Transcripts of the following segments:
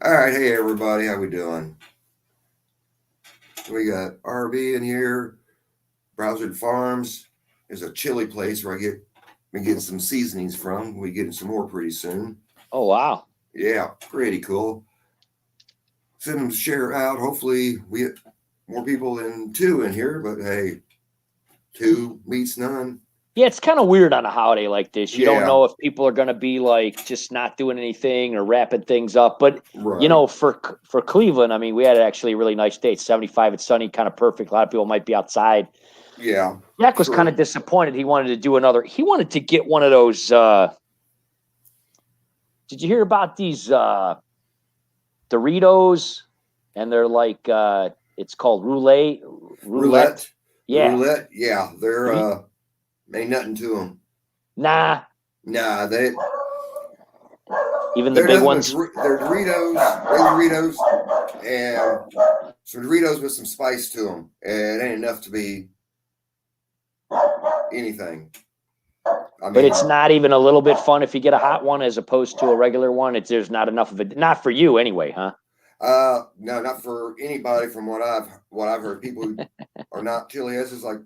All right, hey everybody, how we doing? We got RV in here. Browsard Farms is a chili place where been getting some seasonings from. We getting some more pretty soon. Oh wow! Yeah, pretty cool. Send them share out. Hopefully we get more people than two in here. But hey, two meets none. Yeah, it's kind of weird on a holiday like this. You don't Yeah. know if people are going to be like just not doing anything or wrapping things up. But Right. for Cleveland, I mean, we had actually a really nice day. It's 75. It's sunny, kind of perfect. A lot of people might be outside. Yeah. Jack was kind of disappointed. He wanted to do another. He wanted to get one of those. Did you hear about these Doritos? And they're like it's called roulette. Yeah. Roulette. Yeah, they're ain't nothing to them. Nah, they. Even the big ones. They're Doritos, regular Doritos, and some Doritos with some spice to them. And it ain't enough to be anything. But it's not even a little bit fun if you get a hot one as opposed to a regular one. There's not enough of it. Not for you anyway, huh? No, not for anybody. From what I've heard, people who are not chili heads is like,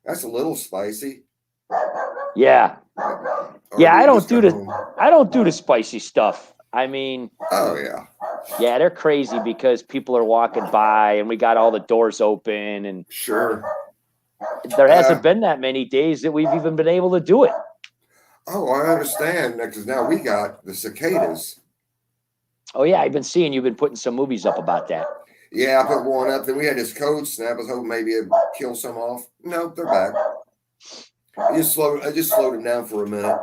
that's a little spicy. Yeah. Yeah, I don't do the spicy stuff. I mean, oh yeah. Yeah, they're crazy because people are walking by and we got all the doors open and sure. There hasn't been that many days that we've even been able to do it. Oh, I understand, because now we got the cicadas. Oh yeah, I've been seeing you've been putting some movies up about that. Yeah, I put one up. Then we had this cold snap. I was hoping maybe it'd kill some off. Nope, they're back. I just slowed them down for a minute.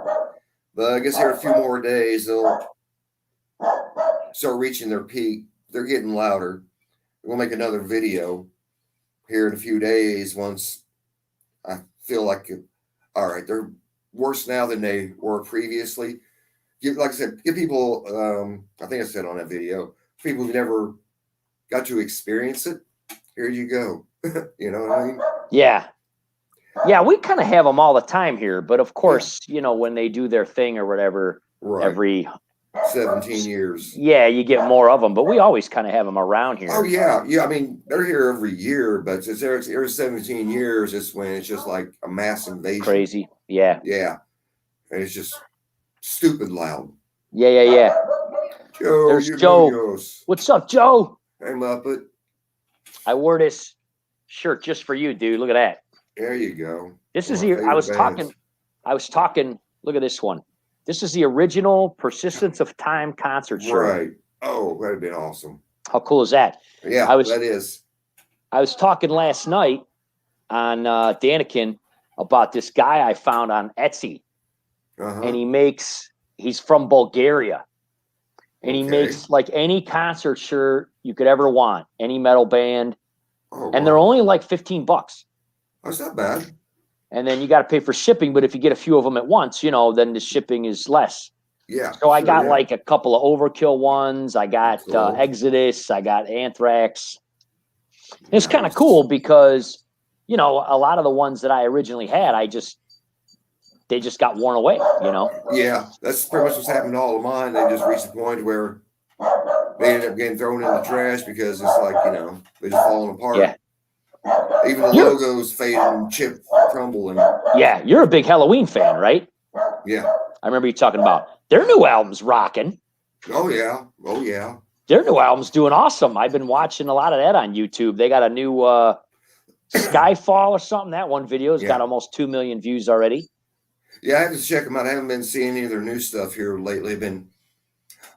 But I guess here a few more days they'll start reaching their peak. They're getting louder. We'll make another video here in a few days once I feel like all right, they're worse now than they were previously. Like I said, give people, I think I said on that video, people who never got to experience it, here you go. You know what I mean? Yeah. Yeah, we kind of have them all the time here. But of course, when they do their thing or whatever, every 17 years. Yeah, you get more of them. But we always kind of have them around here. Oh, yeah. Yeah, I mean, they're here every year. But since every 17 years, it's when it's just like a mass invasion. Crazy. Yeah. Yeah. And it's just stupid loud. Yeah. Joe, there's Joe. What's up, Joe? Hey, Muppet. I wore this shirt just for you, dude. Look at that. There you go. This is I was talking. Look at this one. This is the original Persistence of Time concert shirt. Right. Oh, that'd been awesome. How cool is that? Yeah, that is. I was talking last night on Danikin about this guy I found on Etsy. And he's from Bulgaria. And he makes like any concert shirt you could ever want, any metal band. Oh, and they're only like $15. That's not bad. And then you got to pay for shipping. But if you get a few of them at once, then the shipping is less. Yeah. So I got like a couple of Overkill ones. I got Exodus. I got Anthrax. It's kind of cool because, a lot of the ones that I originally had, they just got worn away, Yeah, that's pretty much what's happened to all of mine. They just reached the point where they ended up getting thrown in the trash because it's like, they're just falling apart. Yeah. Even the logos fade and chip, crumble. Yeah, you're a big Halloween fan, right? Yeah. I remember you talking about their new album's rocking. Oh, yeah. Oh, yeah. Their new album's doing awesome. I've been watching a lot of that on YouTube. They got a new Skyfall or something. That one video's got almost 2 million views already. Yeah, I have to check them out. I haven't been seeing any of their new stuff here lately.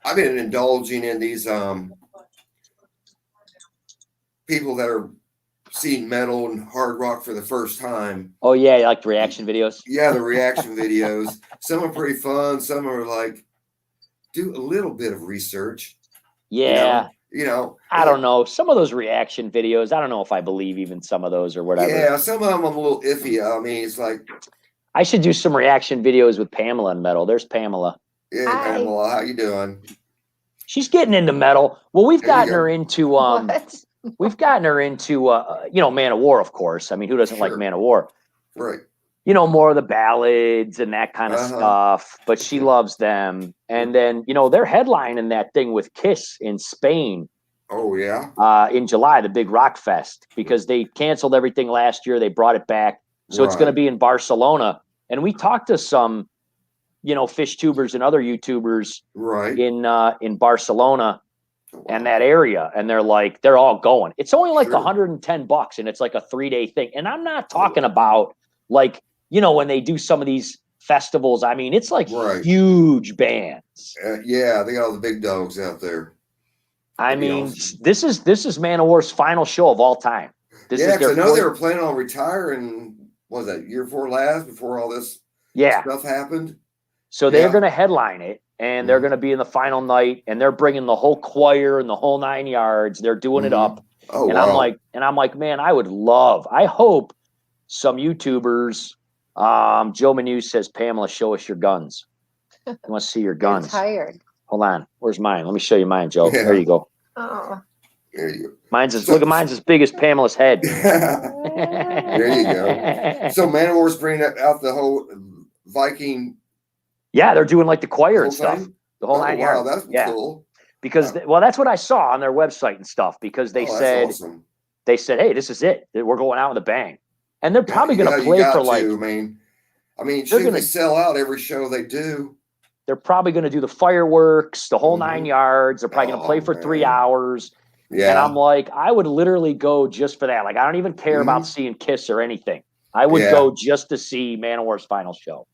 I've been indulging in these people that are seeing metal and hard rock for the first time. Oh yeah, you like the reaction videos? Yeah, the reaction videos. Some are pretty fun. Some are like, do a little bit of research. Yeah. I don't know. Some of those reaction videos, I don't know if I believe even some of those or whatever. Yeah, some of them I'm a little iffy. I mean, it's like, I should do some reaction videos with Pamela and metal. There's Pamela. Yeah, hi. Pamela, how you doing? She's getting into metal. Well, we've gotten her into we've gotten her into Man of War, of course. I mean, who doesn't like Man of War? Right. you know, more of the ballads and that kind of stuff, but she loves them. And then, you know, they're headlining that thing with Kiss in Spain. Oh, yeah. In July, the big rock fest, because they canceled everything last year. They brought it back. So it's going to be in Barcelona. And we talked to some, you know, fish tubers and other YouTubers in Barcelona and that area. And they're like, they're all going. It's only like $110 and it's like a 3-day thing. And I'm not talking about like, you know, when they do some of these festivals, I mean, it's like huge bands. Yeah, they got all the big dogs out there. I mean, this is Manowar's final show of all time. Yeah, because I know they were planning on retiring. What was that, year before last, before all this stuff happened? So they're going to headline it, and they're going to be in the final night, and they're bringing the whole choir and the whole 9 yards. They're doing it up. Oh, and I'm like, man, I hope some YouTubers. Joe Manu says, Pamela, show us your guns. I want to see your guns. I'm tired. Hold on. Where's mine? Let me show you mine, Joe. Yeah. There you go. Oh. There you go. Mine's as big as Pamela's head. There you go. So Manowar's bringing out the whole Viking. Yeah, they're doing like the choir and stuff. Thing? The whole 9 yards. Wow, that's cool. Because that's what I saw on their website and stuff. Because they said, hey, this is it. We're going out with a bang, and they're probably going to play for like. I mean, they're going to sell out every show they do. They're probably going to do the fireworks, the whole 9 yards. They're probably going to play for 3 hours. Yeah. And I'm like, I would literally go just for that. Like, I don't even care about seeing Kiss or anything. I would go just to see Manowar's final show.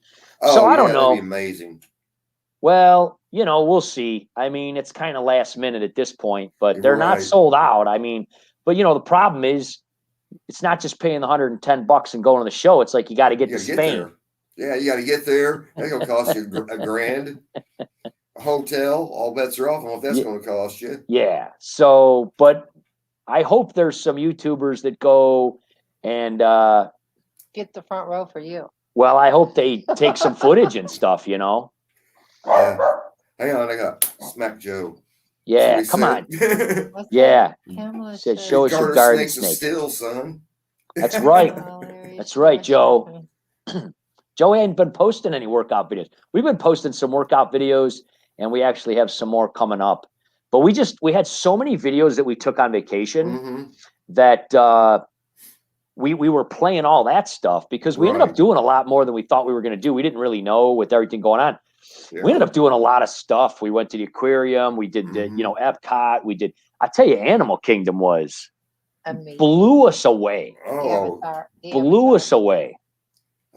So I don't know. That'd be amazing. Well, you know, we'll see. I mean, it's kind of last minute at this point, but they're not sold out. I mean, but you know, the problem is it's not just paying the $110 and going to the show. It's like you got to get to Spain. Yeah, you got to get there. That's going to cost you $1,000. A hotel, all bets are off on what that's going to cost you. Yeah. So, but I hope there's some YouTubers that go and get the front row for you. Well, I hope they take some footage and stuff, you know. Yeah. Hang on, I got Smack Joe. Yeah, come on. Yeah. Said, show us your garden snake. Still, son. That's right. That's right, Joe. Joe ain't been posting any workout videos. We've been posting some workout videos, and we actually have some more coming up. But we had so many videos that we took on vacation that we were playing all that stuff because we ended up doing a lot more than we thought we were going to do. We didn't really know with everything going on. Yeah. We ended up doing a lot of stuff. We went to the aquarium. We did the, you know, Epcot. We did. I tell you, Animal Kingdom was amazing. Blew us away. Oh, blew us away.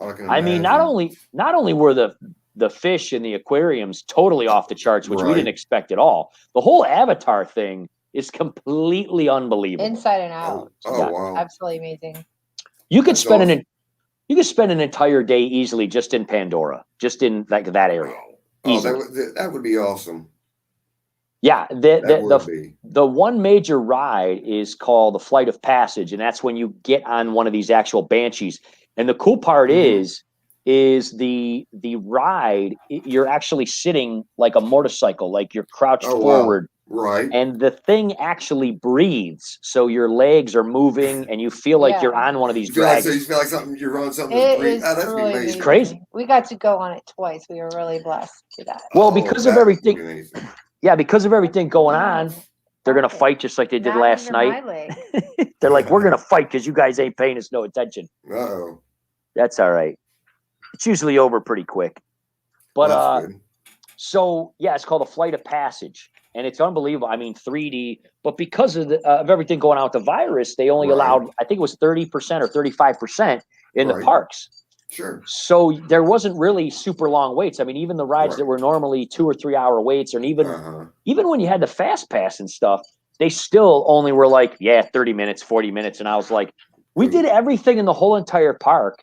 I mean, not only were the fish in the aquariums totally off the charts, which we didn't expect at all. The whole Avatar thing is completely unbelievable. Inside and out. Wow. Absolutely amazing. You could spend an entire day easily just in Pandora, just in like that area. That would be awesome. Yeah, the one major ride is called the Flight of Passage, and that's when you get on one of these actual Banshees. And the cool part is the ride. You're actually sitting like a motorcycle, like you're crouched forward. Wow. Right. And the thing actually breathes. So your legs are moving and you feel like you're on one of these dragons. You feel like you're on something. That's really amazing. It's crazy. We got to go on it twice. We were really blessed to that. Well, because of everything. Yeah, because of everything going on, they're going to fight just like they did last night. They're like, we're going to fight because you guys ain't paying us no attention. Uh-oh. That's all right. It's usually over pretty quick. But so, yeah, it's called the Flight of Passage. And it's unbelievable. I mean, 3D. But because of everything going on with the virus, they only allowed, I think it was 30% or 35% in the parks. Sure. So there wasn't really super long waits. I mean, even the rides that were normally 2 or 3 hour waits, and even when you had the fast pass and stuff, they still only were like, 30 minutes, 40 minutes. And I was like, we did everything in the whole entire park,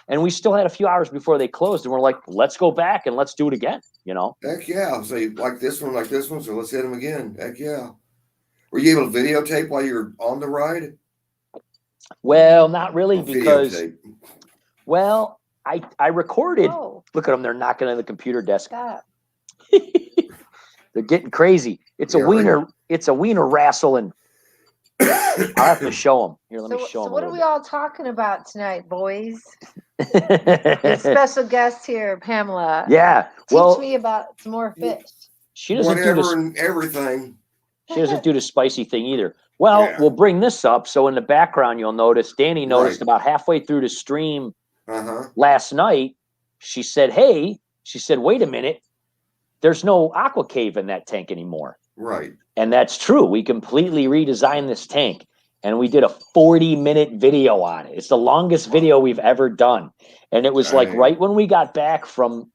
and we still had a few hours before they closed, and we're like, let's go back and let's do it again, you know? Heck yeah. So you like this one, so let's hit them again. Heck yeah. Were you able to videotape while you're on the ride? Well, not really, because well, I recorded. Look at them, they're knocking on the computer desk. Stop. They're getting crazy. It's a wiener wrestling. I'll have to show them. Here, let me show So them. what are we all talking about tonight, boys? Special guest here, Pamela. Yeah. Teach me about some more fish. She doesn't Whatever and everything. She doesn't do the spicy thing either. Well, Yeah. we'll bring this up. So in the background, you'll notice Danny noticed Right. about halfway through the stream Uh-huh. last night. She said, "Hey," she said, "wait a minute. There's no aqua cave in that tank anymore." Right. And that's true. We completely redesigned this tank, and we did a 40-minute video on it. It's the longest video we've ever done. And it was like Dang. right when we got back from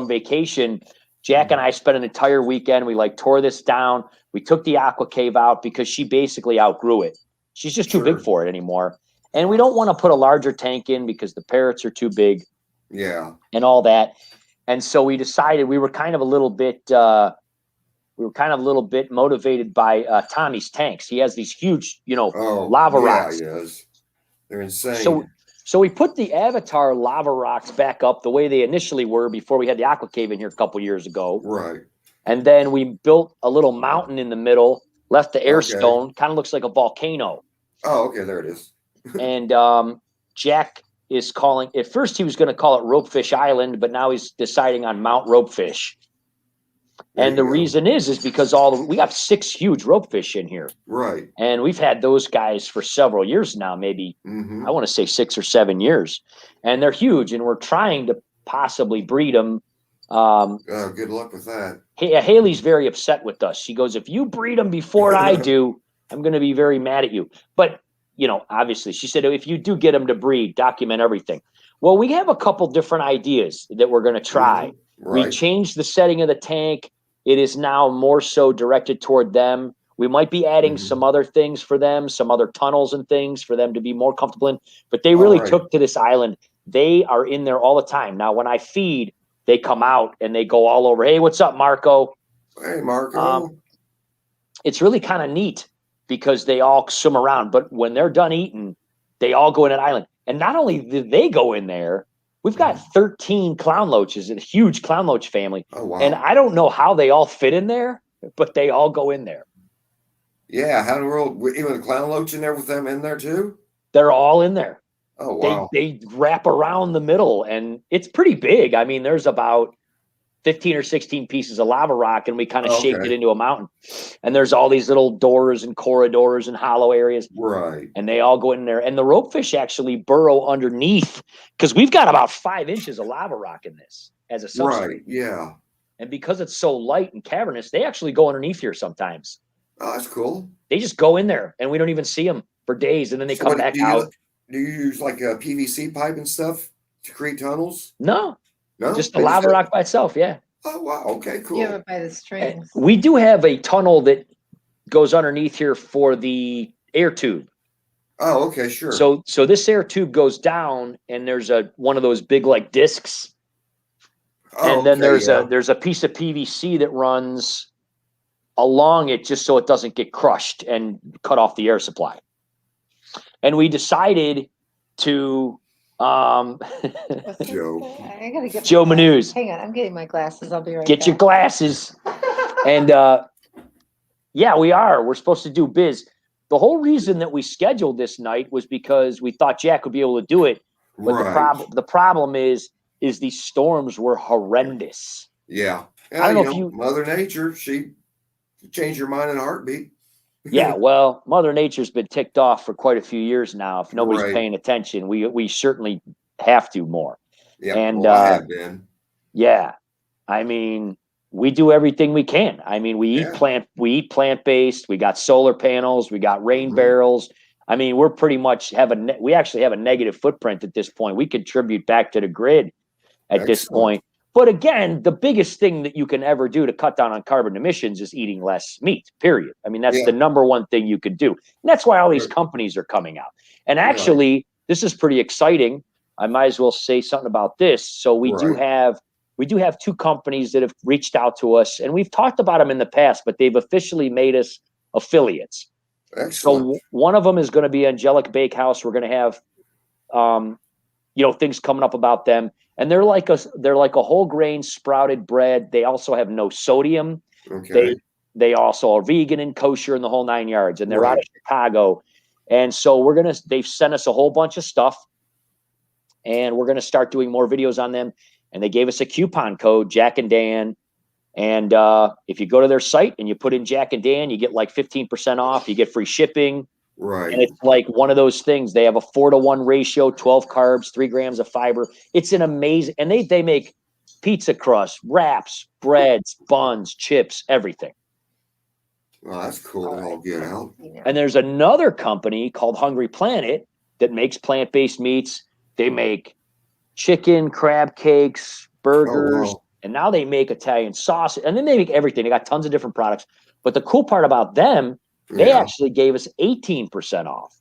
vacation, Jack and I spent an entire weekend. We like tore this down. We took the aqua cave out because she basically outgrew it. She's just too big Sure. for it anymore. And we don't want to put a larger tank in because the parrots are too big Yeah. and all that. And so we decided we were kind of a little bit motivated by Tommy's tanks. He has these huge, Oh, lava yeah, rocks. Yes. They're insane. So we put the Avatar lava rocks back up the way they initially were before we had the aqua cave in here a couple years ago. Right. And then we built a little mountain in the middle, left the air Okay. stone, kind of looks like a volcano. Oh, okay. There it is. And Jack is calling, at first he was going to call it Ropefish Island, but now he's deciding on Mount Ropefish. There And the you go. reason is because we got 6 huge ropefish in here. Right. And we've had those guys for several years now, maybe, Mm-hmm. I want to say 6 or 7 years. And they're huge, and we're trying to possibly breed them. Good luck with that. Haley's very upset with us. She goes, if you breed them before I do, I'm going to be very mad at you. But, obviously, she said, if you do get them to breed, document everything. Well, we have a couple different ideas that we're going to try. Mhm. Right. We changed the setting of the tank. It is now more so directed toward them. We might be adding Mhm. some other things for them, some other tunnels and things for them to be more comfortable in. But they really All right. took to this island. They are in there all the time. Now, when I feed, they come out and they go all over. Hey, what's up, Marco? Hey, Marco. It's really kind of neat because they all swim around. But when they're done eating, they all go in an island. And not only did they go in there, we've got 13 clown loaches, a huge clown loach family. Oh, wow. And I don't know how they all fit in there, but they all go in there. Yeah. How in the world? Even the clown loach in there with them in there too? They're all in there. Oh, wow. They wrap around the middle, and it's pretty big. I mean, there's about 15 or 16 pieces of lava rock, and we kind of shaped it into a mountain. And there's all these little doors and corridors and hollow areas. Right. And they all go in there. And the ropefish actually burrow underneath because we've got about 5 inches of lava rock in this as a substrate. Right. Yeah. And because it's so light and cavernous, they actually go underneath here sometimes. Oh, that's cool. They just go in there, and we don't even see them for days, and then they come back out. Do you use like a PVC pipe and stuff to create tunnels? No, No. just the lava rock by itself, yeah. Oh, wow. Okay, cool. You have it by the strings. We do have a tunnel that goes underneath here for the air tube. Oh, okay, sure. So this air tube goes down, and there's one of those big like discs, and then there's a piece of PVC that runs along it just so it doesn't get crushed and cut off the air supply. And we decided to Joe. I gotta get Joe my Manuse. Hang on, I'm getting my glasses. I'll be right Get back. your glasses. And yeah, we're supposed to do biz. The whole reason that we scheduled this night was because we thought Jack would be able to do it. But Right. the problem is these storms were horrendous. Yeah. I don't know if Mother Nature, she changed your mind in a heartbeat. Yeah, well, Mother Nature's been ticked off for quite a few years now. If nobody's Right. paying attention, we certainly have to more. Yeah. And, I have been. Yeah, I mean, we do everything we can. I mean, we eat plant-based. We got solar panels. We got rain Mhm. barrels. I mean, we're pretty much we actually have a negative footprint at this point. We contribute back to the grid at this Excellent. point. But again, the biggest thing that you can ever do to cut down on carbon emissions is eating less meat, period. I mean, that's Yeah. the number one thing you could do. And that's why all these Right. companies are coming out. And actually, this is pretty exciting. I might as well say something about this. So we do have 2 companies that have reached out to us, and we've talked about them in the past, but they've officially made us affiliates. Excellent. So one of them is going to be Angelic Bakehouse. We're going to have, things coming up about them, and they're like a whole grain sprouted bread. They also have no sodium. Okay. they also are vegan and kosher and the whole 9 yards, and they're out of Right. Chicago. And so they've sent us a whole bunch of stuff, and we're going to start doing more videos on them. And they gave us a coupon code, Jack and Dan. And if you go to their site and you put in Jack and Dan, you get like 15% off. You get free shipping. Right. And it's like one of those things. They have a 4-to-1 ratio, 12 carbs, 3 grams of fiber. It's an amazing, and they make pizza crust, wraps, breads, buns, chips, everything. Well, that's cool. I'll get out. And there's another company called Hungry Planet that makes plant-based meats. They make chicken, crab cakes, burgers, wow. and now they make Italian sausage, and then they make everything. They got tons of different products. But the cool part about them, they actually gave us 18% off.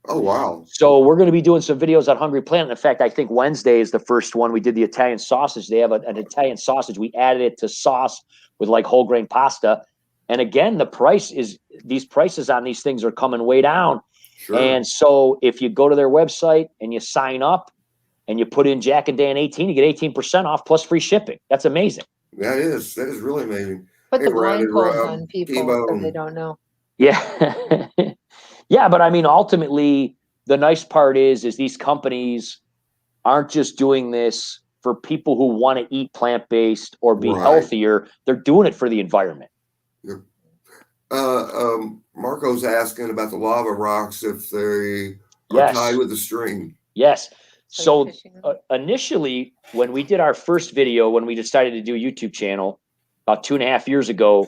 Oh, wow. So we're going to be doing some videos on Hungry Planet. In fact, I think Wednesday is the first one. We did the Italian sausage. They have an Italian sausage. We added it to sauce with like whole grain pasta. And again, these prices on these things are coming way down. Sure. And so if you go to their website and you sign up and you put in Jack and Dan 18, you get 18% off plus free shipping. That's amazing. That is really amazing. Put the Hey, Brandon, blindfolds on people so T-Bone. they don't know. Yeah. Yeah. But I mean, ultimately, the nice part is these companies aren't just doing this for people who want to eat plant-based or be Right. healthier. They're doing it for the environment. Marco's asking about the lava rocks if they are Yes. tied with a string. Yes. So Like fishing. initially, when we did our first video, when we decided to do a YouTube channel about 2.5 years ago,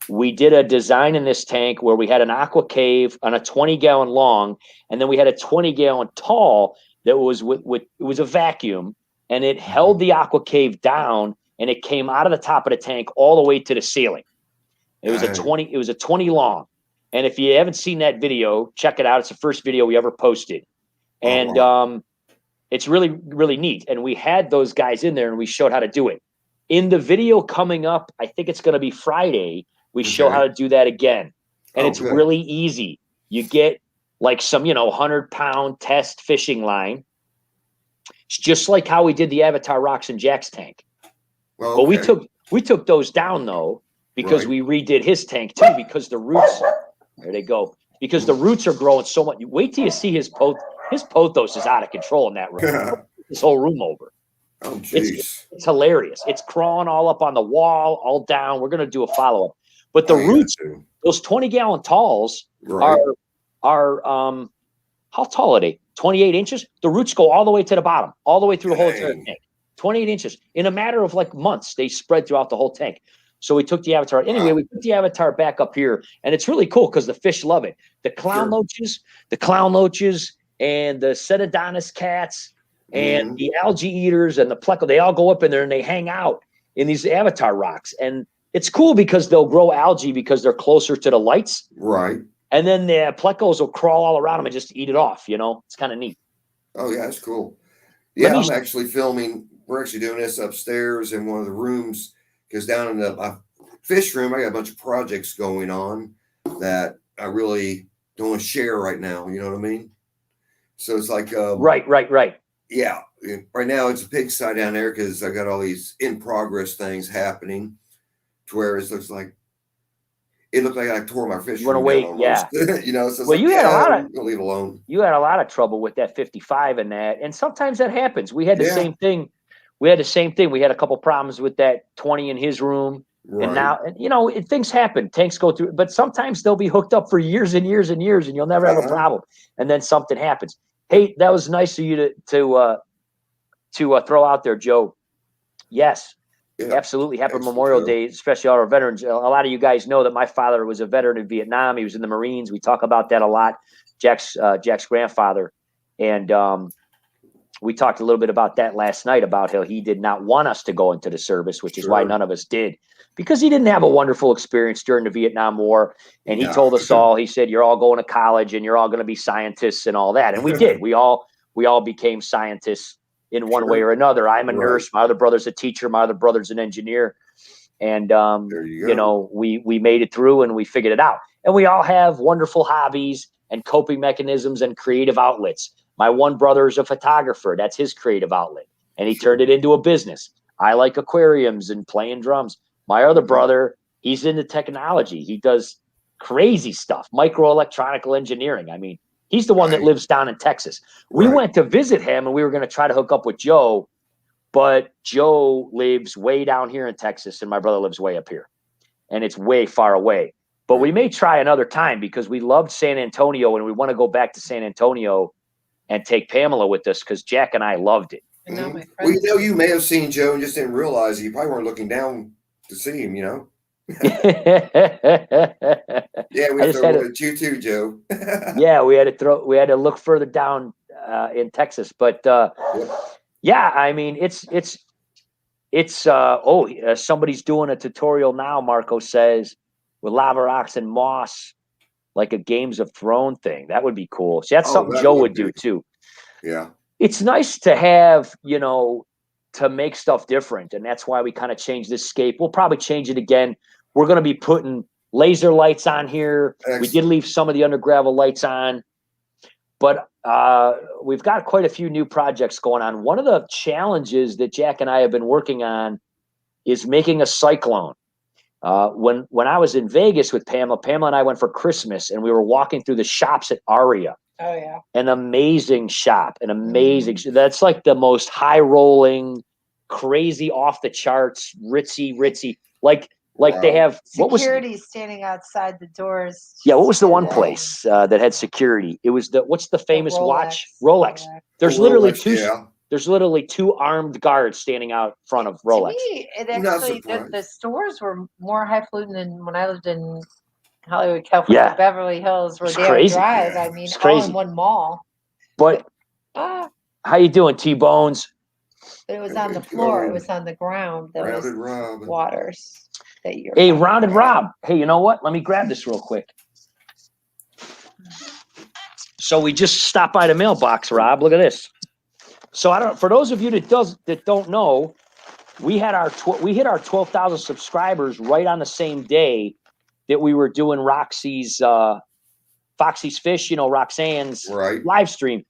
we did a design in this tank where we had an aqua cave on a 20-gallon long, and then we had a 20-gallon tall that was it was a vacuum, and it held the aqua cave down, and it came out of the top of the tank all the way to the ceiling. It was a 20 long. And if you haven't seen that video, check it out. It's the first video we ever posted. And it's really, really neat. And we had those guys in there and we showed how to do it. In the video coming up, I think it's going to be Friday, we show how to do that again. And it's really easy. You get like some, 100-pound test fishing line. It's just like how we did the Avatar rocks in Jack's tank. Well, But we took those down though, because we redid his tank too, because the roots, there they go, because the roots are growing so much. Wait till you see his pothos is out of control in that room. This whole room over. Oh, jeez. It's hilarious. It's crawling all up on the wall, all down. We're going to do a follow-up. But the roots, those 20-gallon talls are how tall are they? 28 inches? The roots go all the way to the bottom, all the way through the whole entire tank. 28 inches. In a matter of like months, they spread throughout the whole tank. So we took the Avatar. Anyway, we put the Avatar back up here, and it's really cool because the fish love it. The clown loaches, and the Cedodonis cats, and the algae eaters, and the pleco, they all go up in there and they hang out in these Avatar rocks. And it's cool because they'll grow algae because they're closer to the lights. Right. And then the plecos will crawl all around them and just eat it off. It's kind of neat. Oh, yeah, that's cool. Yeah, I'm actually filming. We're actually doing this upstairs in one of the rooms. Because down in the fish room, I got a bunch of projects going on that I really don't want to share right now. You know what I mean? So it's like right. Yeah, right now it's a pigsty down there because I got all these in progress things happening. To where it looks like I tore my fish. You want to wait? Yeah. So well, you had a lot of leave it alone. You had a lot of trouble with that 55 and that, and sometimes that happens. We had the same thing. We had a couple problems with that 20 in his room. Right. And now, things happen. Tanks go through, but sometimes they'll be hooked up for years and years and years, and you'll never have a problem. And then something happens. Hey, that was nice of you to throw out there, Joe. Yes, absolutely. Happy Memorial Day, especially all our veterans. A lot of you guys know that my father was a veteran in Vietnam. He was in the Marines. We talk about that a lot. Jack's grandfather, and we talked a little bit about that last night, about how he did not want us to go into the service, which is why none of us did, because he didn't have a wonderful experience during the Vietnam War. And he told us all, he said, you're all going to college and you're all going to be scientists and all that. And we did. We all became scientists in one way or another. I'm a nurse. My other brother's a teacher. My other brother's an engineer. And, we made it through and we figured it out. And we all have wonderful hobbies and coping mechanisms and creative outlets. My one brother is a photographer. That's his creative outlet. And he turned it into a business. I like aquariums and playing drums. My other brother, He's into technology. He does crazy stuff, microelectronical engineering. I mean, he's the one that lives down in Texas. We went to visit him, and we were going to try to hook up with Joe, but Joe lives way down here in Texas, and my brother lives way up here, and it's way far away. But we may try another time because we loved San Antonio, and we want to go back to San Antonio and take Pamela with us because Jack and I loved it. Well, you may have seen Joe and just didn't realize you probably weren't looking down to see him, Yeah, we throw at you too, Joe. Yeah, we had to look further down in Texas, but yeah, I mean it's somebody's doing a tutorial now, Marco says, with lava rocks and moss, like a Games of Thrones thing. That would be cool. See, that's something Joe would do too. Yeah. It's nice to have, to make stuff different. And that's why we kind of changed this scape. We'll probably change it again. We're going to be putting laser lights on here. Excellent. We did leave some of the under gravel lights on, but we've got quite a few new projects going on. One of the challenges that Jack and I have been working on is making a cyclone. When I was in Vegas with Pamela and I went for Christmas, and we were walking through the shops at Aria. Oh yeah, an amazing shop, that's like the most high rolling, crazy, off the charts, ritzy, like they have security standing outside the doors. Yeah, what was the one place that had security? It was what's the famous watch? Rolex. There's literally two. Yeah. There's literally 2 armed guards standing out front of Rolex. To me, it actually the stores were more highfalutin than when I lived in Hollywood, California, Beverly Hills, Rodeo Drive. Yeah. I mean, all in one mall. But how you doing, T-Bones? But it was on the floor. It was on the ground. Rounded Rob. Waters. Hey, Rounded Rob. Hey, you know what? Let me grab this real quick. So we just stopped by the mailbox, Rob. Look at this. So for those of you that don't know, we hit our 12,000 subscribers right on the same day that we were doing Roxy's Foxy's Fish, Roxanne's live stream.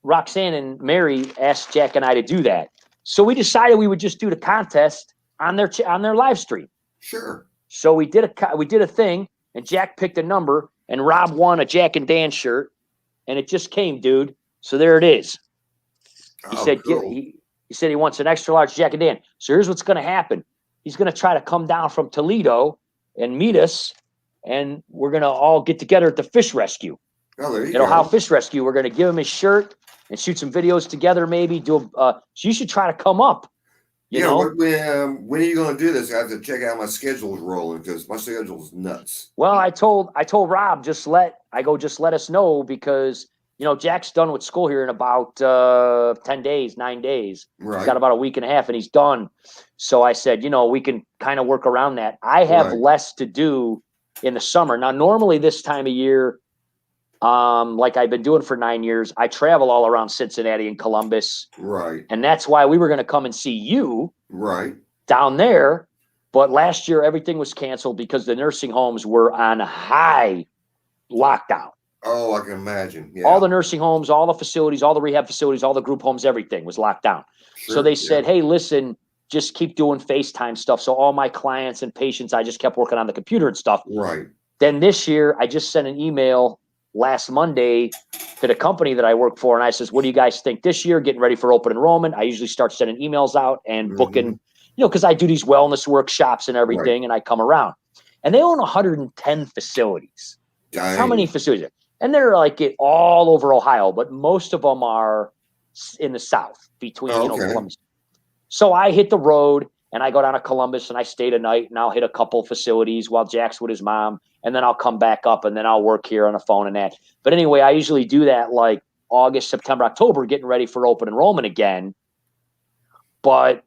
Roxanne and Mary asked Jack and I to do that. So we decided we would just do the contest on their live stream. Sure. So we did a thing, and Jack picked a number, and Rob won a Jack and Dan shirt, and it just came, dude. So there it is. He said he said he wants an extra large Jack and Dan. So here's what's going to happen. He's going to try to come down from Toledo and meet us, and we're going to all get together at the Fish Rescue. Oh, there you go. Ohio Fish Rescue. We're going to give him his shirt and shoot some videos together, maybe. So you should try to come up. You know? When are you going to do this? I have to check out my schedule's rolling because my schedule's nuts. Well, I told Rob, just let us know because, Jack's done with school here in about 9 days. Right. He's got about a week and a half and he's done. So I said, we can kind of work around that. I have less to do in the summer. Now, normally this time of year, like I've been doing for 9 years, I travel all around Cincinnati and Columbus. Right. And that's why we were going to come and see you down there. But last year, everything was canceled because the nursing homes were on high lockdown. Oh, I can imagine. Yeah. All the nursing homes, all the facilities, all the rehab facilities, all the group homes, everything was locked down. Sure, so they said, hey, listen, just keep doing FaceTime stuff. So all my clients and patients, I just kept working on the computer and stuff. Right. Then this year, I just sent an email last Monday to the company that I work for. And I says, what do you guys think this year? Getting ready for open enrollment. I usually start sending emails out and booking, because I do these wellness workshops and everything, and I come around. And they own 110 facilities. Dang. How many facilities? And they're like all over Ohio, but most of them are in the South between Columbus. So I hit the road and I go down to Columbus and I stayed a night and I'll hit a couple facilities while Jack's with his mom. And then I'll come back up and then I'll work here on the phone and that. But anyway, I usually do that like August, September, October, getting ready for open enrollment again. But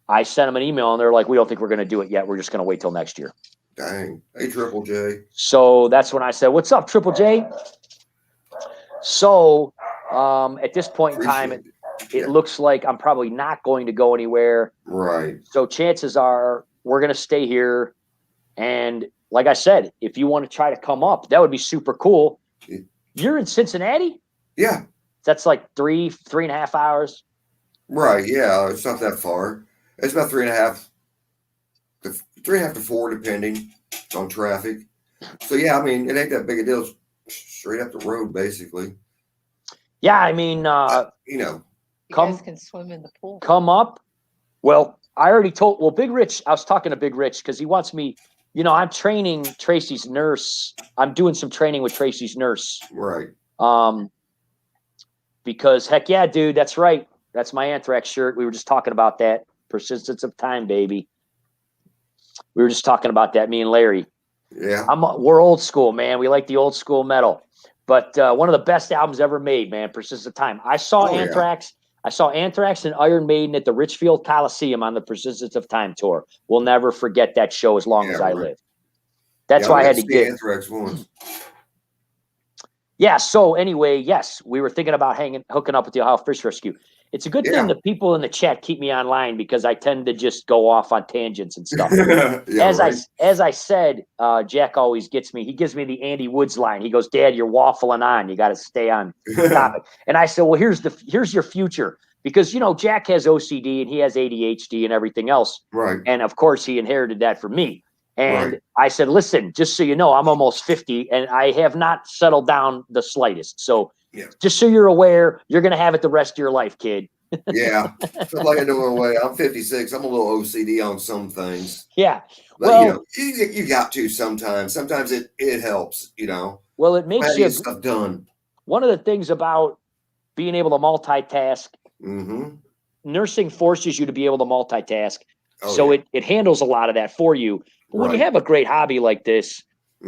I sent them an email and they're like, we don't think we're going to do it yet. We're just going to wait till next year. Dang. Hey, Triple J. So that's when I said, what's up, Triple J? So at this point in time, it looks like I'm probably not going to go anywhere. Right. So chances are we're going to stay here. And like I said, if you want to try to come up, that would be super cool. You're in Cincinnati? Yeah. That's like 3.5 hours. Right. Yeah. It's not that far. It's about 3.5 to 4, depending on traffic. So yeah, I mean, it ain't that big a deal. Straight up the road, basically. Yeah, I mean, you guys can swim in the pool. Come up. Well, I already told. Well, Big Rich. I was talking to Big Rich because he wants me. I'm training Tracy's nurse. I'm doing some training with Tracy's nurse. Right. Because heck yeah, dude, that's right. That's my Anthrax shirt. We were just talking about that. Persistence of Time, baby. We were just talking about that, me and Larry. Yeah. We're old school, man. We like the old school metal. But one of the best albums ever made, man, Persistence of Time. I saw Anthrax. Yeah. I saw Anthrax and Iron Maiden at the Richfield Coliseum on the Persistence of Time tour. We'll never forget that show as long as I live. That's why I had to get Anthrax once. Yeah. So anyway, yes, we were thinking about hooking up with the Ohio Fish Rescue. It's a good thing the people in the chat keep me online because I tend to just go off on tangents and stuff. As I said, Jack always gets me. He gives me the Andy Woods line. He goes, "Dad, you're waffling on. You got to stay on topic." And I said, "Well, here's your future." Because, Jack has OCD and he has ADHD and everything else. Right. And of course he inherited that from me. And I said, "Listen, just so you know, I'm almost 50 and I have not settled down the slightest. So just so you're aware, you're going to have it the rest of your life, kid." Yeah. Feel like I know in a way. I'm 56. I'm a little OCD on some things. Yeah. But, you got to sometimes. Sometimes it helps, Well, it makes you stuff done. One of the things about being able to multitask, nursing forces you to be able to multitask. It handles a lot of that for you. But when you have a great hobby like this,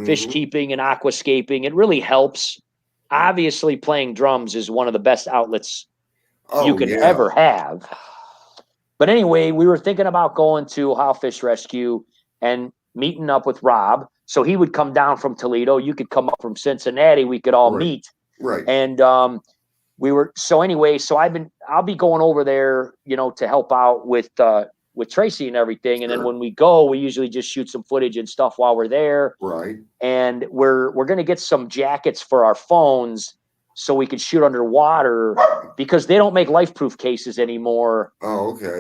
fish keeping and aquascaping, it really helps. Obviously, playing drums is one of the best outlets you can ever have. But anyway, we were thinking about going to Ohio Fish Rescue and meeting up with Rob. So he would come down from Toledo. You could come up from Cincinnati. We could all meet. Right. And so I'll be going over there, to help out with Tracy and everything. And then when we go, we usually just shoot some footage and stuff while we're there. Right. And we're going to get some jackets for our phones so we can shoot underwater because they don't make life-proof cases anymore. Oh, okay.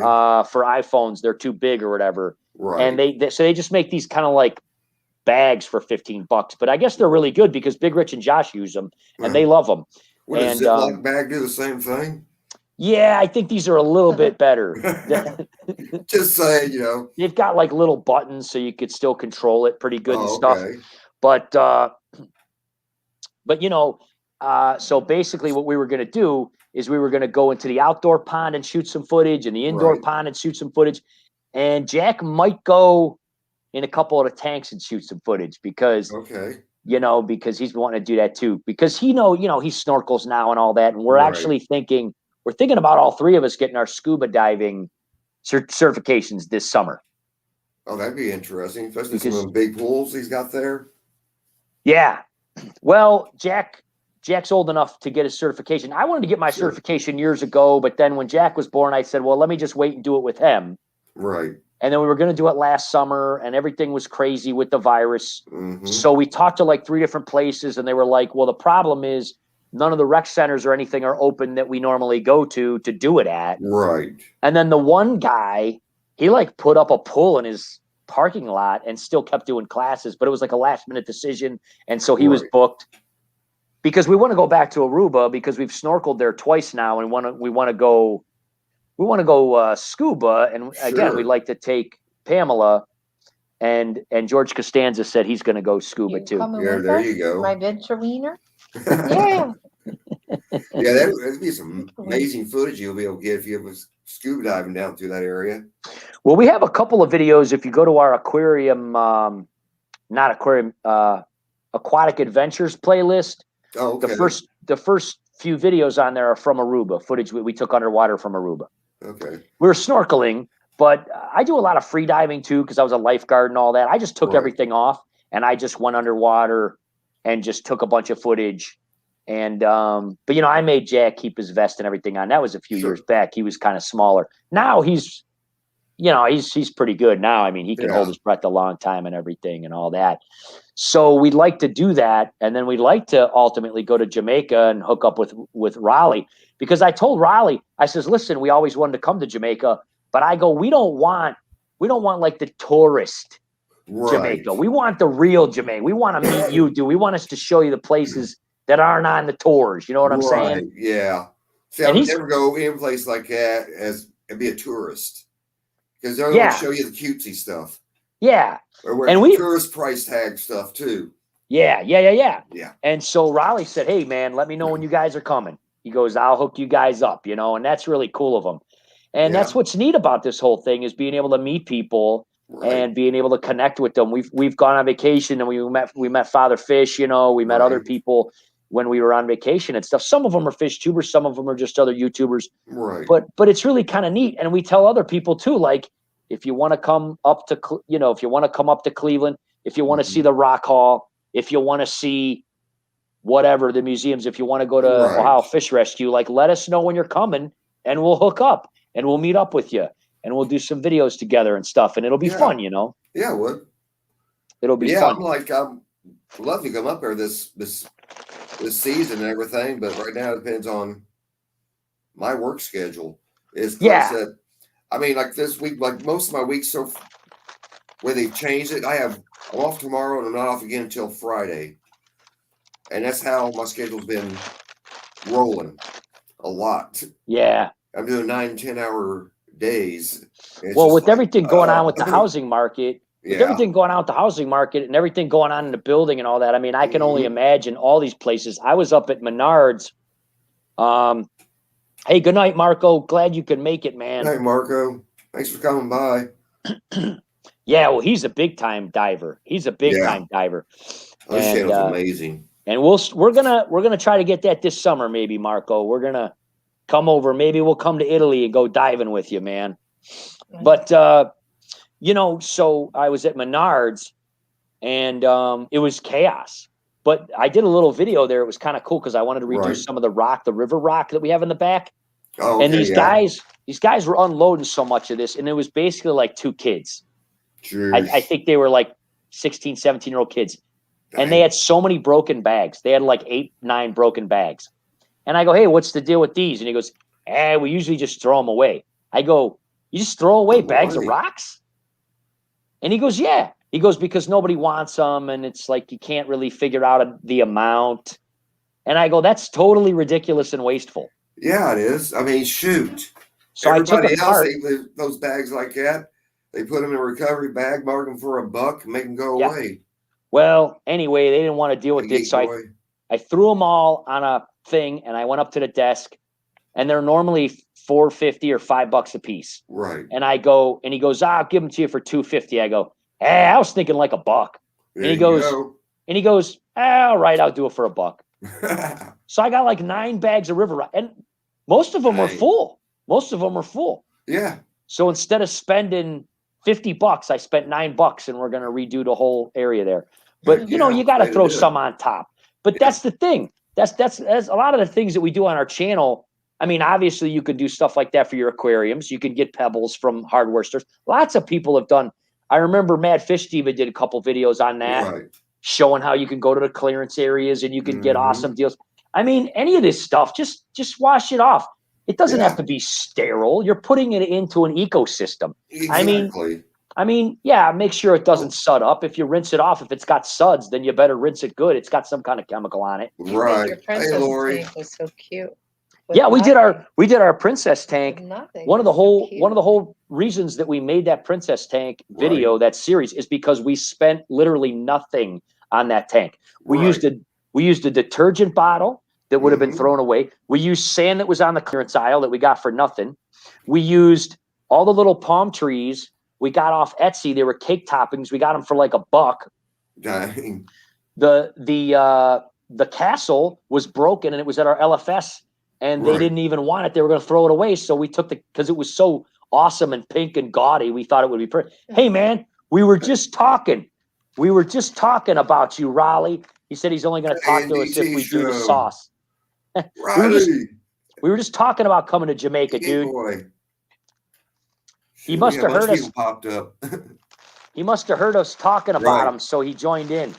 For iPhones, they're too big or whatever. Right. And they just make these kind of like bags for $15, but I guess they're really good because Big Rich and Josh use them and they love them. Would a Ziploc bag do the same thing? Yeah, I think these are a little bit better. Just saying, They've got like little buttons so you could still control it pretty good and stuff. Okay. But so basically what we were going to do is we were going to go into the outdoor pond and shoot some footage and the indoor pond and shoot some footage. And Jack might go in a couple of the tanks and shoot some footage because because he's wanting to do that too. Because he snorkels now and all that. And we're actually thinking about all three of us getting our scuba diving certifications this summer. Oh, that'd be interesting, especially some of the big pools he's got there. Yeah. Well, Jack's old enough to get his certification. I wanted to get my certification years ago, but then when Jack was born, I said, well, let me just wait and do it with him. Right. And then we were going to do it last summer and everything was crazy with the virus. So we talked to like 3 different places and they were like, well, the problem is none of the rec centers or anything are open that we normally go to do it at. Right. And then the one guy, he like put up a pool in his parking lot and still kept doing classes, but it was like a last minute decision. And so he was booked because we want to go back to Aruba because we've snorkeled there twice now. And we want to go scuba. And again, we'd like to take Pamela and George Costanza said he's going to go scuba too. Yeah, there you go. My venture wiener. Yeah. Yeah, that'd be some amazing footage you'll be able to get if you was scuba diving down through that area. Well, we have a couple of videos. If you go to our Aquatic Adventures playlist. Oh, okay. The first few videos on there are from Aruba, footage we took underwater from Aruba. Okay. We were snorkeling, but I do a lot of free diving too because I was a lifeguard and all that. I just took everything off and I just went underwater and just took a bunch of footage. And but I made Jack keep his vest and everything on. That was a few years back. He was kind of smaller. Now he's pretty good now. I mean, he can hold his breath a long time and everything and all that. So we'd like to do that. And then we'd like to ultimately go to Jamaica and hook up with Raleigh because I told Raleigh, I says, listen, we always wanted to come to Jamaica, But I go, we don't want like the tourist Jamaica. We want the real Jamaica. We want to meet you, dude. We want us to show you the places that aren't on the tours. You know what I'm saying? Yeah. See, I would never go in a place like that and be a tourist, because they're going to show you the cutesy stuff. Yeah. And we tourist price tag stuff too. Yeah. And so Raleigh said, "Hey man, let me know when you guys are coming." He goes, "I'll hook you guys up," you know, and that's really cool of him. And that's what's neat about this whole thing, is being able to meet people and being able to connect with them. We've gone on vacation and we met Father Fish, you know, we met other people when we were on vacation and stuff. Some of them are fish tubers, some of them are just other YouTubers. Right. But it's really kind of neat. And we tell other people too, like, if you want to come up to, if you want to come up to Cleveland, if you want to see the Rock Hall, if you want to see whatever, the museums, if you want to go to Ohio Fish Rescue, like, let us know when you're coming and we'll hook up and we'll meet up with you and we'll do some videos together and stuff. And it'll be fun, you know? Yeah, it would. It'll be fun. I'm love to come up there this season and everything, but right now it depends on my work schedule. That, I mean, like this week, like most of my weeks, so where they've changed it, I'm off tomorrow and I'm not off again until Friday. And that's how my schedule's been rolling a lot. Yeah. I'm doing 9-10 hour days. Well, with everything going on with the housing market, everything going on with the housing market and everything going on in the building and all that, I mean, I can only imagine all these places. I was up at Menards. Hey, good night, Marco. Glad you could make it, man. Hey, Marco. Thanks for coming by. Yeah, well, he's a big time diver. He's a big time diver. This channel's amazing. And we're gonna try to get that this summer, maybe, Marco. We're gonna come over. Maybe we'll come to Italy and go diving with you, man. But so I was at Menards, and it was chaos. But I did a little video there. It was kind of cool because I wanted to redo some of the river rock that we have in the back. Oh, okay, and these guys were unloading so much of this, and it was basically like two kids. I think they were like 16, 17-year-old kids. Dang. And they had so many broken bags. They had like 8-9 broken bags. And I go, "Hey, what's the deal with these?" And he goes, "We usually just throw them away." I go, "You just throw away bags of rocks?" And he goes, "Yeah." He goes, "Because nobody wants them, and it's like you can't really figure out the amount." And I go, "That's totally ridiculous and wasteful." Yeah, it is. I mean, shoot. So everybody else, those bags like that, they put them in a recovery bag, mark them for $1, make them go away. Well, anyway, they didn't want to deal with it, so I threw them all on a thing, and I went up to the desk, and they're normally $4.50 or $5 a piece. Right. And I go, and he goes, "I'll give them to you for $2.50." I go, I was thinking like $1. And he goes, "All right, I'll do it for $1." So I got like 9 bags of river rock, and most of them were full. Most of them were full. Yeah. So instead of spending $50, I spent $9, and we're going to redo the whole area there. But you got to throw some on top. But that's the thing. That's a lot of the things that we do on our channel. I mean, obviously you could do stuff like that for your aquariums. You can get pebbles from hardware stores. Lots of people have done. I remember Mad Fish Diva did a couple videos on that, showing how you can go to the clearance areas and you can get awesome deals. I mean, any of this stuff, just wash it off. It doesn't have to be sterile. You're putting it into an ecosystem. Exactly. I mean, make sure it doesn't sud up. If you rinse it off, if it's got suds, then you better rinse it good. It's got some kind of chemical on it. Right. Your princess tank was so cute. Yeah, we did our princess tank. One of the whole reasons that we made that princess tank video, that series, is because we spent literally nothing on that tank. We used a detergent bottle that would have been thrown away. We used sand that was on the clearance aisle that we got for nothing. We used all the little palm trees we got off Etsy. They were cake toppings. We got them for like $1. Dang. The castle was broken, and it was at our LFS, and they didn't even want it. They were going to throw it away. So we took because it was so awesome and pink and gaudy. We thought it would be pretty. Hey man, we were just talking about you, Raleigh. He said he's only going to talk to us if we do the sauce. we were just talking about coming to Jamaica, dude. Boy. He must have heard us. Popped up. He must have heard us talking about him, so he joined in.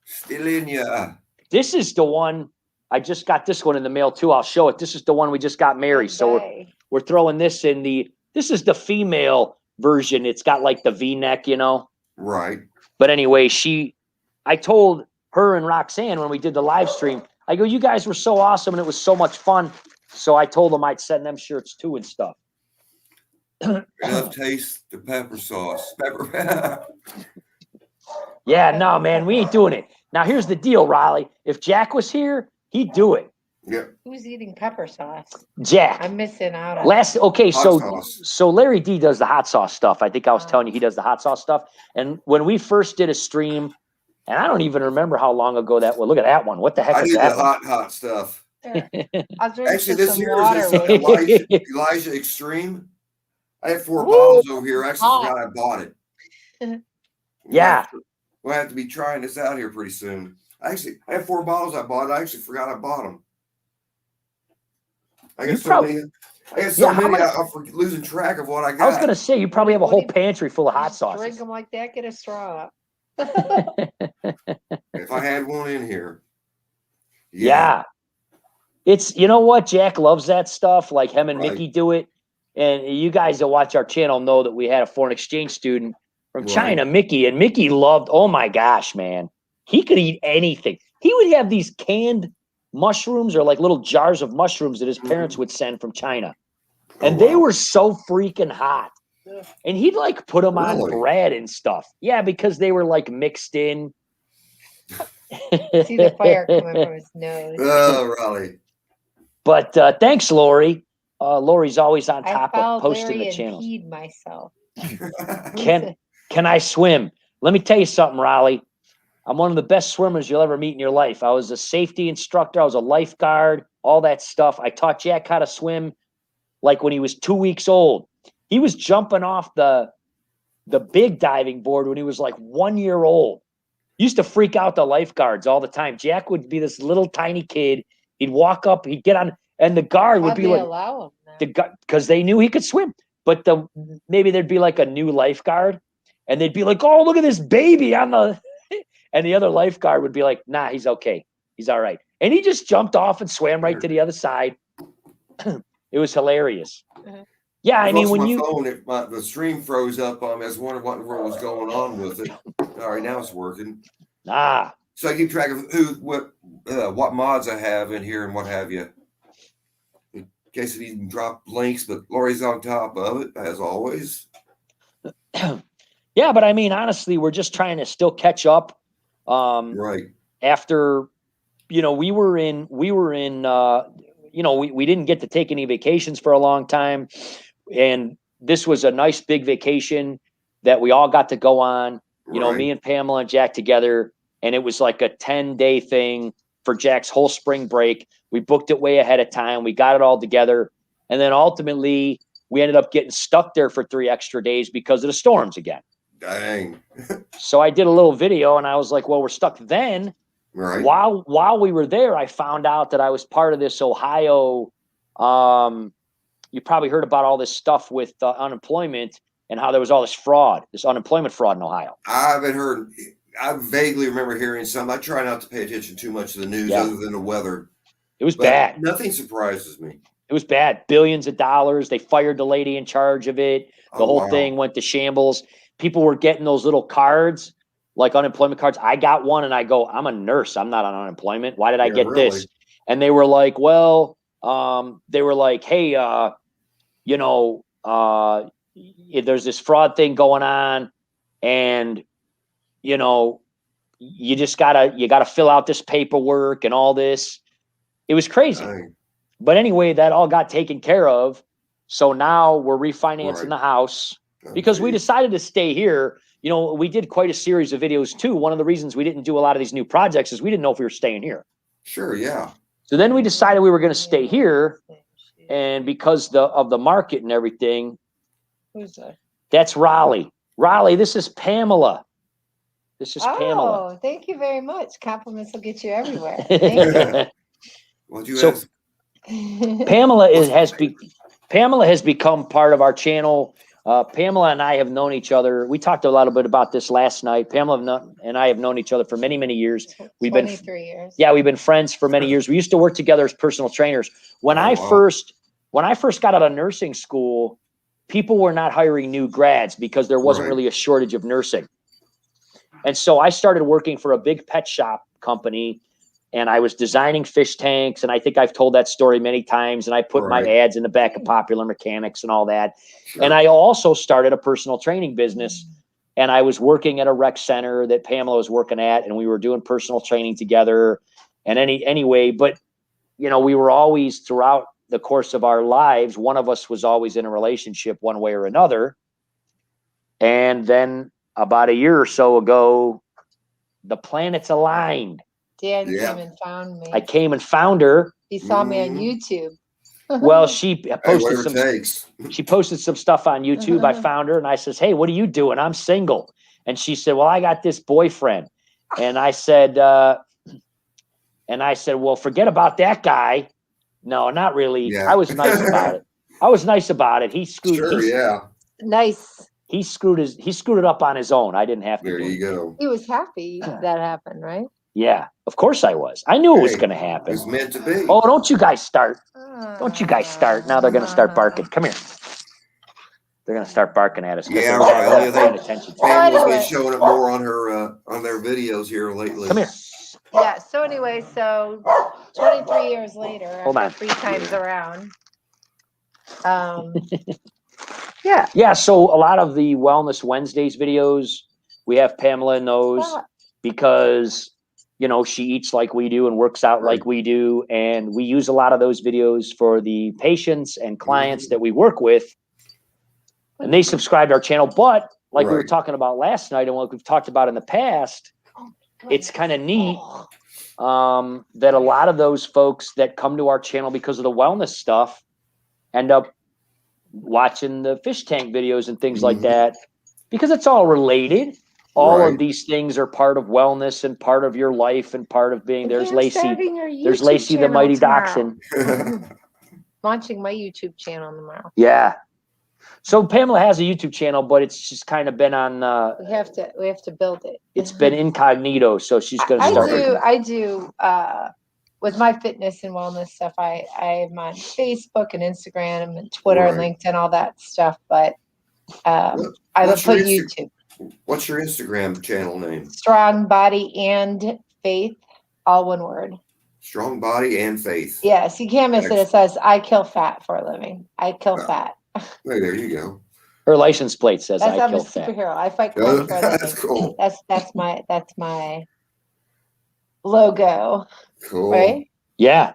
Still in ya. This is the one. I just got this one in the mail too. I'll show it. This is the one we just got married. So we're throwing this in the This is the female version. It's got like the V-neck, you know? Right. But anyway, I told her and Roxanne when we did the live stream, I go, you guys were so awesome and it was so much fun. So I told them I'd send them shirts too and stuff. Enough taste the pepper sauce. Pepper. Yeah, no, man, we ain't doing it. Now, here's the deal, Riley. If Jack was here, he'd do it. Yeah. Who's eating pepper sauce? Jack. I'm missing out on So Larry D does the hot sauce stuff. I think I was telling you he does the hot sauce stuff. And when we first did a stream, and I don't even remember how long ago that was. Look at that one. What the heck is that? I did the hot stuff. Actually, this year is Elijah Extreme. I had 4 bottles over here. I actually forgot I bought it. Yeah. We'll have to be trying this out here pretty soon. I had 4 bottles I bought. I actually forgot I bought them. I got so many. I'm losing track of what I got. I was going to say, you probably have a whole pantry full of hot sauces. Drink them like that, get a straw. If I had one in here. Yeah. It's, you know what? Jack loves that stuff. Like him and Mickey do it. And you guys that watch our channel know that we had a foreign exchange student from China, Mickey. And Mickey loved, oh my gosh, man. He could eat anything. He would have these canned mushrooms or like little jars of mushrooms that his parents would send from China. And they were so freaking hot. And he'd like put them on bread and stuff. Yeah, because they were like mixed in. See the fire coming from his nose. Oh, Raleigh. But thanks, Lori. Lori's always on top of posting Larry the channels. And myself. Can I swim? Let me tell you something, Raleigh. I'm one of the best swimmers you'll ever meet in your life. I was a safety instructor. I was a lifeguard, all that stuff. I taught Jack how to swim like when he was 2 weeks old. He was jumping off the big diving board when he was like 1 year old. Used to freak out the lifeguards all the time. Jack would be this little tiny kid. He'd walk up, he'd get on, and the guard would be like, allow him because they knew he could swim. But maybe there'd be like a new lifeguard, and they'd be like, "Oh, look at this baby on the," and the other lifeguard would be like, "Nah, he's okay, he's all right." And he just jumped off and swam right to the other side. It was hilarious. Yeah, I mean, when the stream froze up on me, I was wondering what was going on with it. All right, now it's working. So I keep track of what mods I have in here and what have you. In case it even dropped links, but Lori's on top of it, as always. Yeah, but I mean, honestly, we're just trying to still catch up. Right. After, we were in, we didn't get to take any vacations for a long time. And this was a nice big vacation that we all got to go on, me and Pamela and Jack together. And it was like a 10-day thing for Jack's whole spring break. We booked it way ahead of time. We got it all together. And then ultimately we ended up getting stuck there for 3 extra days because of the storms again. Dang. So I did a little video and I was like, well, we're stuck then. Right. While we were there, I found out that I was part of this Ohio. You probably heard about all this stuff with unemployment and how there was all this unemployment fraud in Ohio. I haven't heard. I vaguely remember hearing some. I try not to pay attention too much to the news other than the weather. It was bad. Nothing surprises me. It was bad. Billions of dollars. They fired the lady in charge of it. The whole thing went to shambles. People were getting those little cards, like unemployment cards. I got one and I go, I'm a nurse. I'm not on unemployment. Why did I get this? And they were like, well, hey, there's this fraud thing going on, and you just gotta fill out this paperwork and all this. It was crazy. But anyway, that all got taken care of. So now we're refinancing the house because we decided to stay here. We did quite a series of videos too. One of the reasons we didn't do a lot of these new projects is we didn't know if we were staying here. Sure. Yeah. So then we decided we were going to stay here, and because of the market and everything. Who's that? That's Raleigh. Raleigh, this is Pamela. This is Pamela. Oh, thank you very much. Compliments will get you everywhere. Thank you. What'd you ask? Pamela has become part of our channel. Pamela and I have known each other. We talked a little bit about this last night. Pamela and I have known each other for many, many years. We've 23 years. Yeah, we've been friends for many years. We used to work together as personal trainers. When I first got out of nursing school, people were not hiring new grads because there wasn't really a shortage of nursing. And so I started working for a big pet shop company, and I was designing fish tanks. And I think I've told that story many times. And I put my ads in the back of Popular Mechanics and all that. Sure. And I also started a personal training business. And I was working at a rec center that Pamela was working at, and we were doing personal training together. And anyway, but you know, we were always, throughout the course of our lives, one of us was always in a relationship one way or another. And then about a year or so ago, the planets aligned. Dan came and found me. I came and found her. He saw me on YouTube. Well, she posted some stuff on YouTube. I found her and I says, "Hey, what are you doing? I'm single." And she said, "Well, I got this boyfriend." And I said, "Well, forget about that guy." No, not really. Yeah. I was nice about it. He screwed. Nice. He screwed it up on his own. I didn't have to. There you go. He was happy that happened, right? Yeah, of course I was. I knew it was going to happen. It was meant to be. Oh, don't you guys start. Don't you guys start. Now they're going to start barking. Come here. They're going to start barking at us. Yeah, right. Pamela's been showing it more on her on their videos here lately. Come here. Yeah, so anyway, 23 years later, after 3 times around. Yeah, so a lot of the Wellness Wednesdays videos, we have Pamela in those because, you know, she eats like we do and works out like we do. And we use a lot of those videos for the patients and clients that we work with. And they subscribe to our channel. But like we were talking about last night and what we've talked about in the past, it's kind of neat that a lot of those folks that come to our channel because of the wellness stuff end up watching the fish tank videos and things like that, because it's all related. All of these things are part of wellness and part of your life and part of being. There's Lacey. There's Lacey, the mighty dachshund. Launching my YouTube channel tomorrow. Yeah. So Pamela has a YouTube channel, but it's just kind of been on. We have to build it. It's been incognito, so she's going to start. I do. With my fitness and wellness stuff, I'm on Facebook and Instagram and Twitter and LinkedIn, all that stuff. But I would put YouTube. What's your Instagram channel name? Strong Body and Faith, all one word. Strong Body and Faith. Yes, you can't miss it. It says, "I kill fat for a living. I kill fat." Hey, there you go. Her license plate says, "I I'm kill a fat." superhero. I fight crime for a living. That's cool. That's my logo. Cool. Right? Yeah.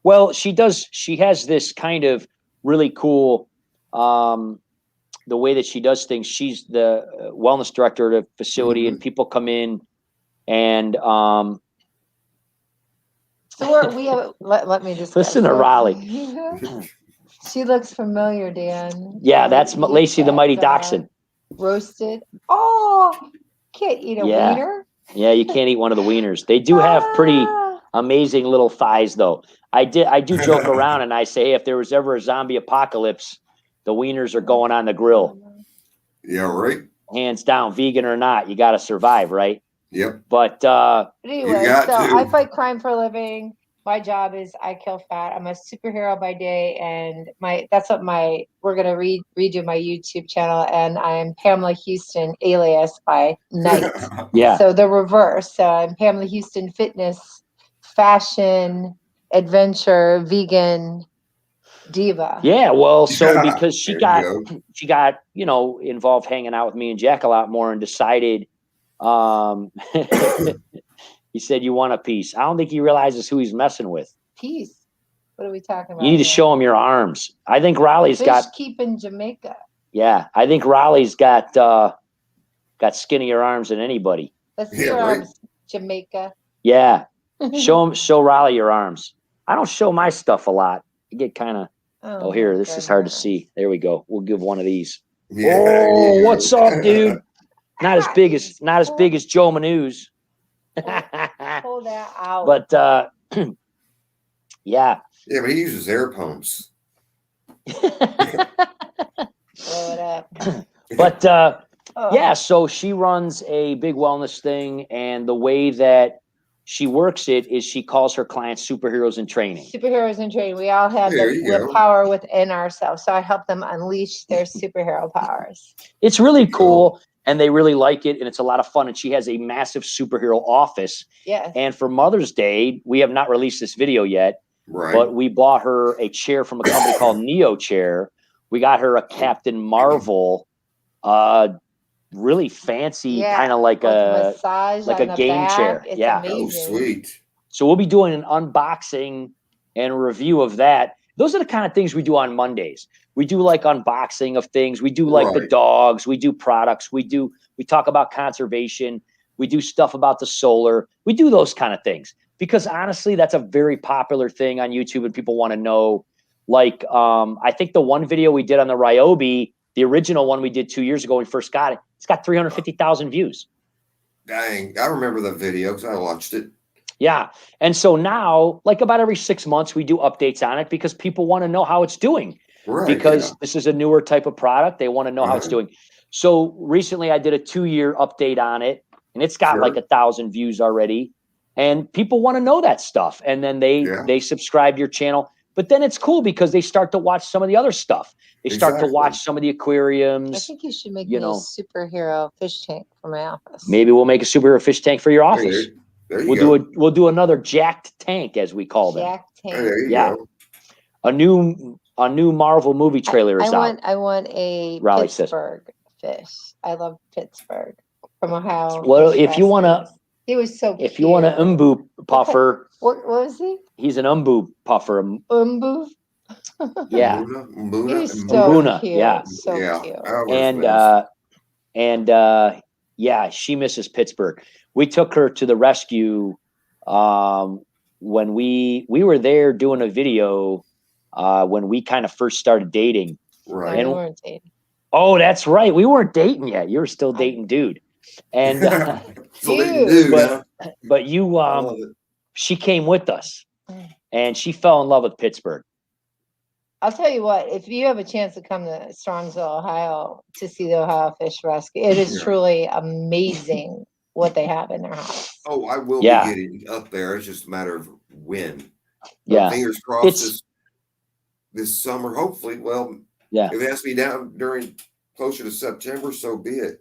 Well, she has this kind of really cool, the way that she does things. She's the wellness director at a facility and people come in and, so we have, let me just listen to Raleigh. She looks familiar, Dan. Yeah. That's Lacey, the mighty dachshund. Roasted. Oh, can't eat a wiener. Yeah. You can't eat one of the wieners. They do have pretty amazing little thighs though. I do joke around and I say, hey, if there was ever a zombie apocalypse, the wieners are going on the grill. Yeah, right. Hands down, vegan or not, you got to survive, right? Yep. But anyway, I fight crime for a living. My job is I kill fat. I'm a superhero by day, and we're gonna redo my YouTube channel, and I'm Pamela Houston alias by night. Yeah. So the reverse. So I'm Pamela Houston, fitness, fashion, adventure, vegan diva. Yeah, well, so because she got involved hanging out with me and Jack a lot more and decided he said, "You want a piece." I don't think he realizes who he's messing with. Piece? What are we talking about? You need to show him your arms. I think Raleigh's got keep in Jamaica. Yeah, I think Raleigh's got skinnier arms than anybody. Let's see your arms, Jamaica. Yeah. Show Raleigh your arms. I don't show my stuff a lot. I get kind of here. This is hard to see. There we go. We'll give one of these. Yeah, what's up, dude? Not as big as Joe Manuz. Pull that out. But yeah, but he uses air pumps. Blow it up. But yeah, so she runs a big wellness thing, and the way that she works it is she calls her clients superheroes in training. Superheroes in training. We all have the power within ourselves. So I help them unleash their superhero powers. It's really cool. And they really like it. And it's a lot of fun. And she has a massive superhero office. Yes. And for Mother's Day, we have not released this video yet. Right. But we bought her a chair from a company called Neo Chair. We got her a Captain Marvel, really fancy, kind of like a massage, like a game chair. It's yeah. amazing. Oh, sweet. So we'll be doing an unboxing and review of that. Those are the kind of things we do on Mondays. We do like unboxing of things. We do like the dogs. We do products. We talk about conservation. We do stuff about the solar. We do those kind of things because honestly, that's a very popular thing on YouTube and people want to know. Like, I think the one video we did on the Ryobi, the original one we did 2 years ago when we first got it, it's got 350,000 views. Dang, I remember the video because I watched it. Yeah. And so now, like about every 6 months, we do updates on it because people want to know how it's doing. Right. Because this is a newer type of product. They want to know how it's doing. So recently I did a 2-year update on it and it's got like 1,000 views already. And people want to know that stuff. And then they subscribe to your channel. But then it's cool because they start to watch some of the other stuff. They start to watch some of the aquariums. I think you should make me a superhero fish tank for my office. Maybe we'll make a superhero fish tank for your office. There you go. We'll do another jacked tank, as we call them. Jacked tank. There you go. A new Marvel movie trailer is out. I want a Raleigh Pittsburgh fish. I love Pittsburgh from Ohio. Well, if you want to, he was so cute. If you want an umbu puffer, what was he? He's an umbu puffer. Umbu. Yeah. He's so cute. Yeah. So cute. And yeah, she misses Pittsburgh. We took her to the rescue when we were there doing a video when we kind of first started dating. Right. And we weren't dating. Oh, that's right. We weren't dating yet. You were still dating dude. And but you she came with us and she fell in love with Pittsburgh. I'll tell you what, if you have a chance to come to Strongsville, Ohio to see the Ohio Fish Rescue, it is truly amazing what they have in their house. Oh, I will be getting up there. It's just a matter of when. Yeah. Fingers crossed this summer, hopefully. Well, if it has to be down during closer to September, so be it.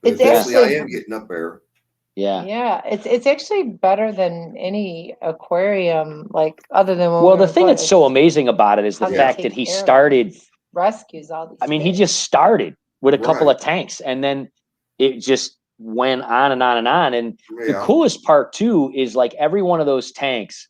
But it's actually, I am getting up there. Yeah. Yeah. It's actually better than any aquarium, like other than the thing that's so amazing about it is the fact that he started rescues all these. I mean, he just started with a couple of tanks and then it just went on and on and on. And the coolest part too is like every one of those tanks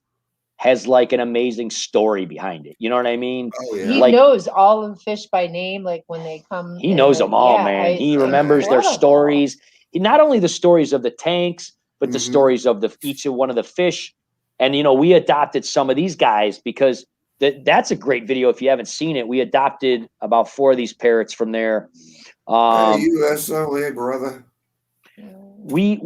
has like an amazing story behind it. You know what I mean? Oh, yeah. He knows all of the fish by name. Like when they come, he knows them all, man. He remembers their stories. Not only the stories of the tanks, but the stories of each one of the fish. And, you know, we adopted some of these guys because that's a great video. If you haven't seen it, we adopted about 4 of these parrots from there. USOA, brother. We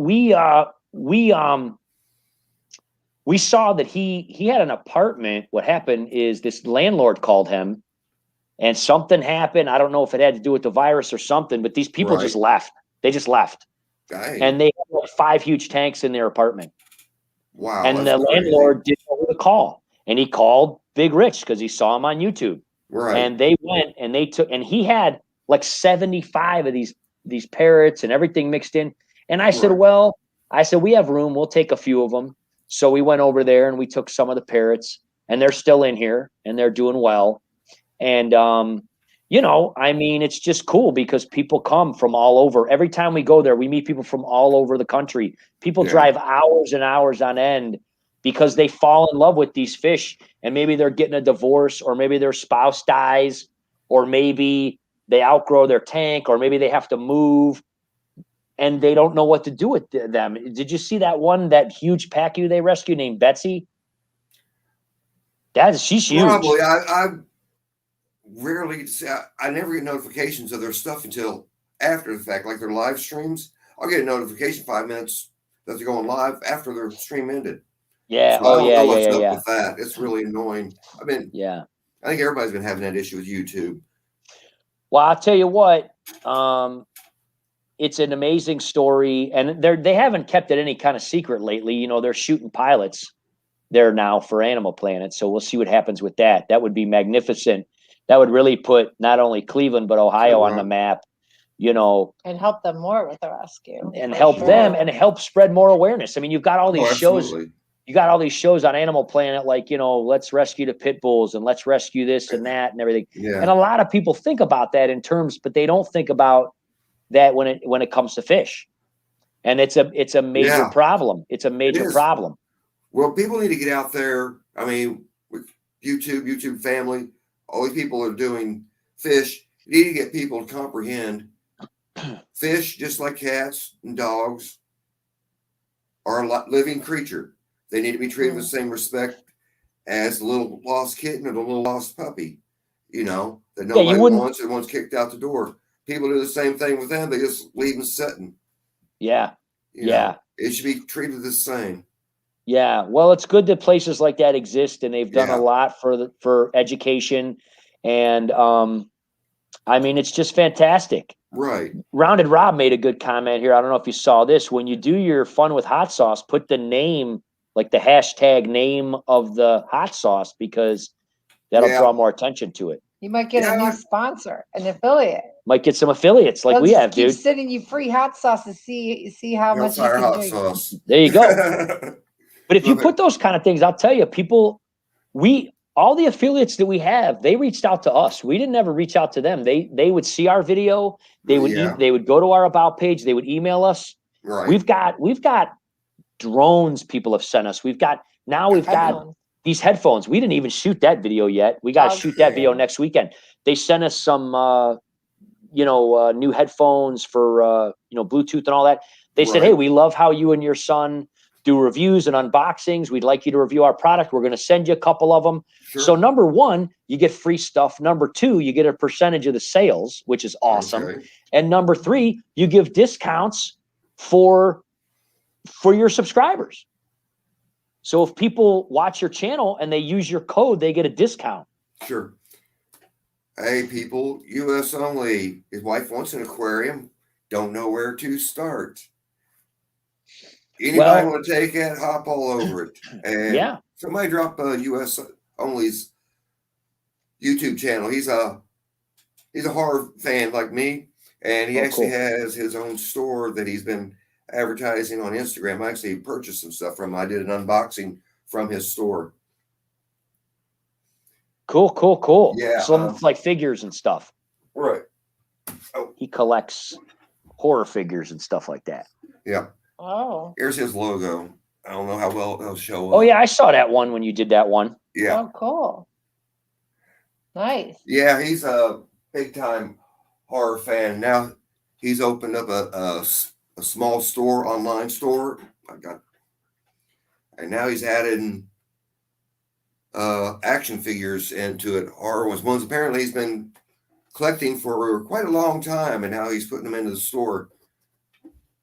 saw that he had an apartment. What happened is this landlord called him and something happened. I don't know if it had to do with the virus or something, but these people just left. They just left. Dang. And they had like 5 huge tanks in their apartment. Wow. And the landlord didn't know who to call. And he called Big Rich because he saw him on YouTube. Right. And they went and they took, and he had like 75 of these parrots and everything mixed in. And I said, we have room. We'll take a few of them. So we went over there and we took some of the parrots and they're still in here and they're doing well. And, you know, I mean, it's just cool because people come from all over. Every time we go there, we meet people from all over the country. People drive hours and hours on end because they fall in love with these fish and maybe they're getting a divorce or maybe their spouse dies or maybe they outgrow their tank or maybe they have to move and they don't know what to do with them. Did you see that huge Pacu they rescued named Betsy? She's huge. Probably. I rarely see, I never get notifications of their stuff until after the fact, like their live streams. I'll get a notification 5 minutes that they're going live after their stream ended. Yeah. So yeah. With that. It's really annoying. I think everybody's been having that issue with YouTube. Well, I'll tell you what, it's an amazing story, and they haven't kept it any kind of secret lately. You know, they're shooting pilots there now for Animal Planet, so we'll see what happens with that. That would be magnificent. That would really put not only Cleveland but Ohio on the map. You know, and help them more with the rescue, and help them, and help spread more awareness. I mean, you've got all these shows. Absolutely. You got all these shows on Animal Planet, like, you know, let's rescue the pit bulls and let's rescue this and that and everything. Yeah. And a lot of people think about that in terms, but they don't think about that when it comes to fish. And it's a major problem. It's a major problem. Well, people need to get out there. I mean, with YouTube family, all these people are doing fish. You need to get people to comprehend fish, just like cats and dogs, are a living creature. They need to be treated with the same respect as the little lost kitten or the little lost puppy, you know, that nobody wants and one's kicked out the door. People do the same thing with them. They just leave them sitting. Yeah. You know, it should be treated the same. Yeah. Well, it's good that places like that exist, and they've done a lot for education. And, I mean, it's just fantastic. Right. Rounded Rob made a good comment here. I don't know if you saw this. When you do your fun with hot sauce, put the name, like the hashtag name of the hot sauce, because that'll draw more attention to it. You might get a new sponsor, an affiliate. Might get some affiliates like we have, dude. Keep sending you free hot sauce to see how much you can hot drink. Sauce. There you go. But if you put those kind of things, I'll tell you, people, all the affiliates that we have, they reached out to us. We didn't ever reach out to them. They would see our video. They would go to our about page. They would email us. Right. We've got drones people have sent us. We've got these headphones. We didn't even shoot that video yet. We got to shoot that video next weekend. They sent us some new headphones for Bluetooth and all that. They said, hey, we love how you and your son do reviews and unboxings. We'd like you to review our product. We're going to send you a couple of them. Sure. So number one, you get free stuff. Number two, you get a percentage of the sales, which is awesome. Okay. And number three, you give discounts for your subscribers. So if people watch your channel and they use your code, they get a discount. Sure. Hey, people, US only. His wife wants an aquarium. Don't know where to start. Anybody want to take it? Hop all over it. And somebody drop US only's YouTube channel. He's a horror fan like me, and he actually has his own store that he's been advertising on Instagram. I actually purchased some stuff from him. I did an unboxing from his store. Cool. Yeah. Some like figures and stuff. Right. Oh. He collects horror figures and stuff like that. Yeah. Oh. Here's his logo. I don't know how well it'll show up. Oh, yeah. I saw that one when you did that one. Yeah. Oh, cool. Nice. Yeah, he's a big-time horror fan. Now he's opened up a small store, online store. And now he's added action figures into it. Horror ones apparently he's been collecting for quite a long time, and now he's putting them into the store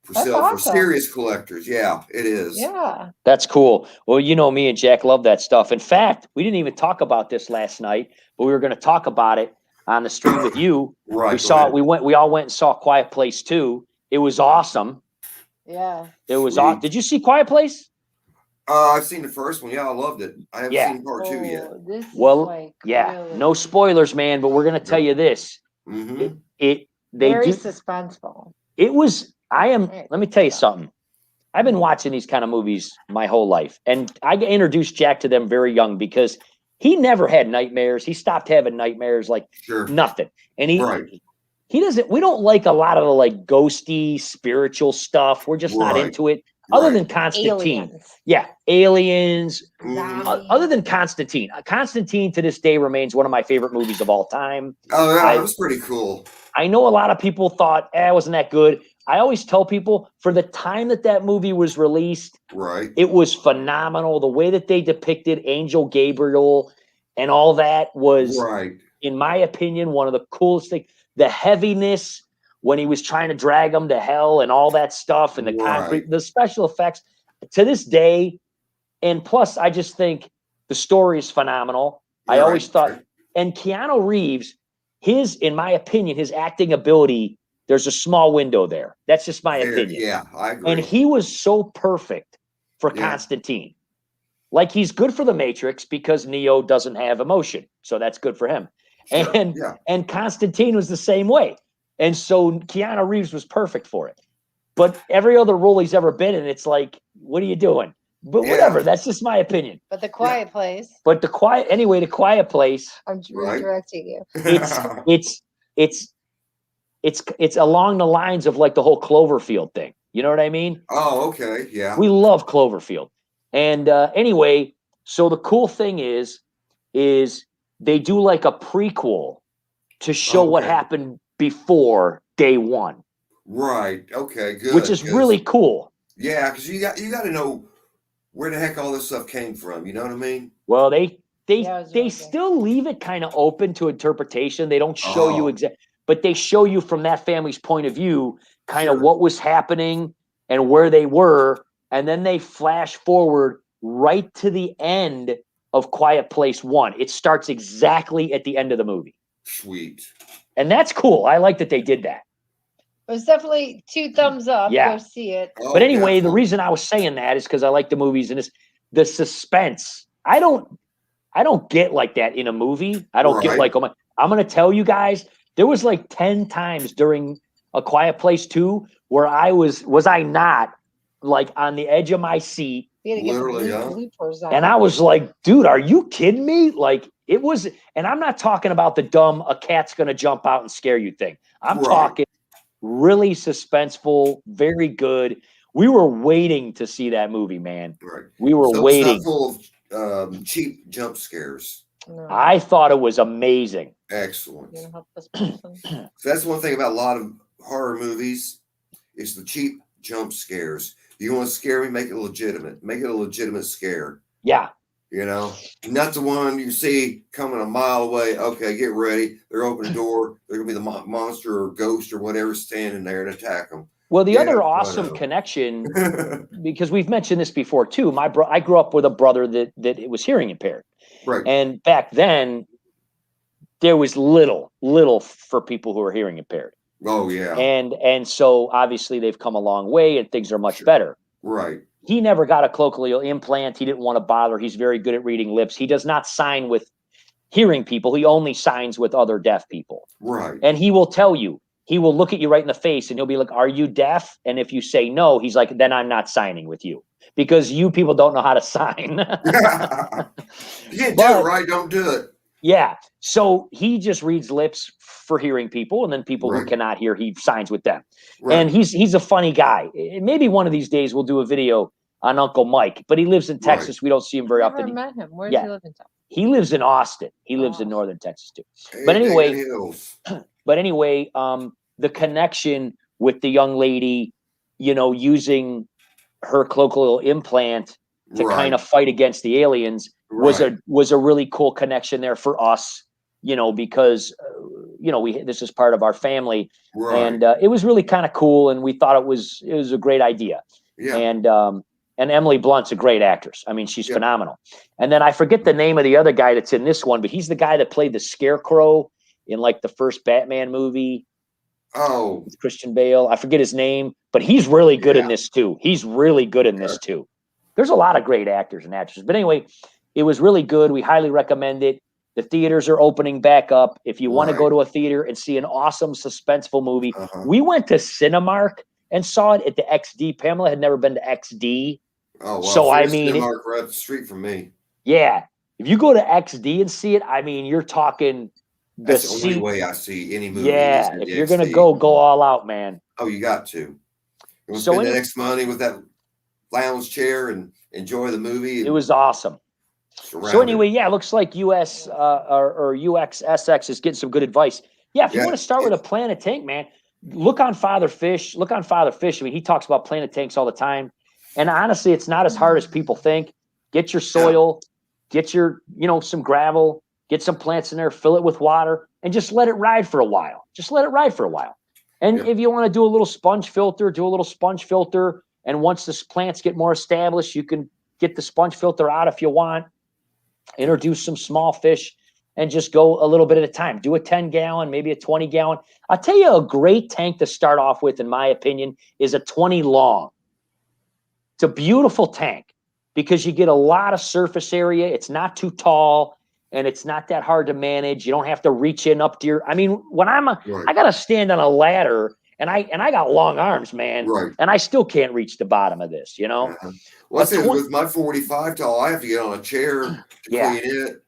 for sale for serious collectors. Yeah, it is. Yeah. That's cool. Well, you know, me and Jack love that stuff. In fact, we didn't even talk about this last night, but we were going to talk about it on the stream with you. Right. We all went and saw Quiet Place 2. It was awesome. Yeah. It was awesome. Did you see Quiet Place? I've seen the first one. Yeah, I loved it. I haven't seen part 2 yet. Really... no spoilers, man, but we're going to tell you this. Mm-hmm. Very suspenseful. It was, let me tell you something. I've been watching these kind of movies my whole life, and I introduced Jack to them very young because he never had nightmares. He stopped having nightmares like nothing. And he doesn't, we don't like a lot of the like ghosty spiritual stuff. We're just not into it. Other than Constantine. Aliens. Other than Constantine. Constantine to this day remains one of my favorite movies of all time. Oh, yeah, that was pretty cool. I know a lot of people thought, it wasn't that good. I always tell people, for the time that movie was released, it was phenomenal. The way that they depicted Angel Gabriel and all that was, in my opinion, one of the coolest things. The heaviness when he was trying to drag them to hell and all that stuff, and the concrete, the special effects to this day. And plus, I just think the story is phenomenal. I always thought, and Keanu Reeves, in my opinion, his acting ability, There's a small window there. That's just my opinion. Yeah, I agree. And he was so perfect for Constantine. Like, he's good for the Matrix because Neo doesn't have emotion. So that's good for him. Sure, and Constantine was the same way. And so Keanu Reeves was perfect for it. But every other role he's ever been in, it's like, what are you doing? But whatever, that's just my opinion. But The Quiet Place. But The Quiet Place. I'm redirecting you. It's along the lines of like the whole Cloverfield thing. You know what I mean? Oh, okay. Yeah. We love Cloverfield. And anyway, so the cool thing is they do like a prequel to show what happened before day one. Right. Okay. Good. Which is really cool. Yeah, because you got to know where the heck all this stuff came from. You know what I mean? Well, they still leave it kind of open to interpretation. They don't show you exactly, but they show you from that family's point of view, kind of what was happening and where they were, and then they flash forward right to the end of Quiet Place 1. It starts exactly at the end of the movie. Sweet. And that's cool. I like that they did that. It was definitely 2 thumbs up. Yeah. Go see it. But anyway, the reason I was saying that is because I like the movies and it's the suspense. I don't get like that in a movie. I don't get like, I'm going to tell you guys, there was like 10 times during A Quiet Place 2 where was I not like on the edge of my seat? Literally, and I was like, dude, are you kidding me? Like, it was, and I'm not talking about the dumb, a cat's going to jump out and scare you thing. I'm talking really suspenseful, very good. We were waiting to see that movie, man. Right. We were waiting. It's not full of cheap jump scares. No. I thought it was amazing. Excellent. So that's one thing about a lot of horror movies. It's the cheap jump scares. You want to scare me? Make it legitimate. Make it a legitimate scare. Yeah. You know, not the one you see coming a mile away. Okay, get ready. They're opening the door. They're going to be the monster or ghost or whatever standing there and attack them. Well, the other awesome connection, because we've mentioned this before too. I grew up with a brother that was hearing impaired. Right. And back then, there was little for people who are hearing impaired. Oh, yeah. And so obviously they've come a long way and things are much better. Right. He never got a cochlear implant. He didn't want to bother. He's very good at reading lips. He does not sign with hearing people. He only signs with other deaf people. Right. And he will tell you, he will look at you right in the face and he'll be like, are you deaf? And if you say no, he's like, then I'm not signing with you because you people don't know how to sign. You can't do it right. Don't do it. Yeah. So he just reads lips for hearing people, and then people who cannot hear, he signs with them. Right. And he's a funny guy. Maybe one of these days we'll do a video on Uncle Mike, but he lives in Texas. Right. We don't see him very often. I've never met him. Where does he live in Texas? He lives in Austin. He lives in northern Texas too. But anyway, the connection with the young lady, you know, using her cochlear implant to kind of fight against the aliens was a really cool connection there for us, you know, because this is part of our family, and it was really kind of cool, and we thought it was a great idea. Yeah. And Emily Blunt's a great actress. I mean, she's phenomenal. And then I forget the name of the other guy that's in this one, but he's the guy that played the Scarecrow in like the first Batman movie. Oh, with Christian Bale. I forget his name, but he's really good in this too. He's really good in this too. There's a lot of great actors and actresses. But anyway, it was really good. We highly recommend it. The theaters are opening back up. If you want to go to a theater and see an awesome suspenseful movie, we went to Cinemark and saw it at the XD. Pamela had never been to XD. Oh, wow. So I mean, Cinemark right up the street from me. Yeah, if you go to XD and see it, I mean, you're talking. That's the only way I see any movie. Yeah, if you're gonna go all out, man. Oh, you got to. You want to spend the next money with that lounge chair and enjoy the movie. It was awesome. So anyway, yeah, it looks like US or UXSX is getting some good advice. Yeah, if you want to start with a Planet Tank, man, look on Father Fish. I mean, he talks about Planet Tanks all the time. And honestly, it's not as hard as people think. Get your soil, get your, some gravel, get some plants in there, fill it with water, and just let it ride for a while. And if you want to do a little sponge filter, and once the plants get more established, you can get the sponge filter out if you want. Introduce some small fish. and just go a little bit at a time. Do a 10-gallon, maybe a 20-gallon. I'll tell you a great tank to start off with, in my opinion, is a 20 long. It's a beautiful tank because you get a lot of surface area. It's not too tall and it's not that hard to manage. You don't have to reach in up to your, I mean, when I got to stand on a ladder and I got long arms, man, and I still can't reach the bottom of this, you know? Well, I said with my 45 tall, I have to get on a chair to clean it.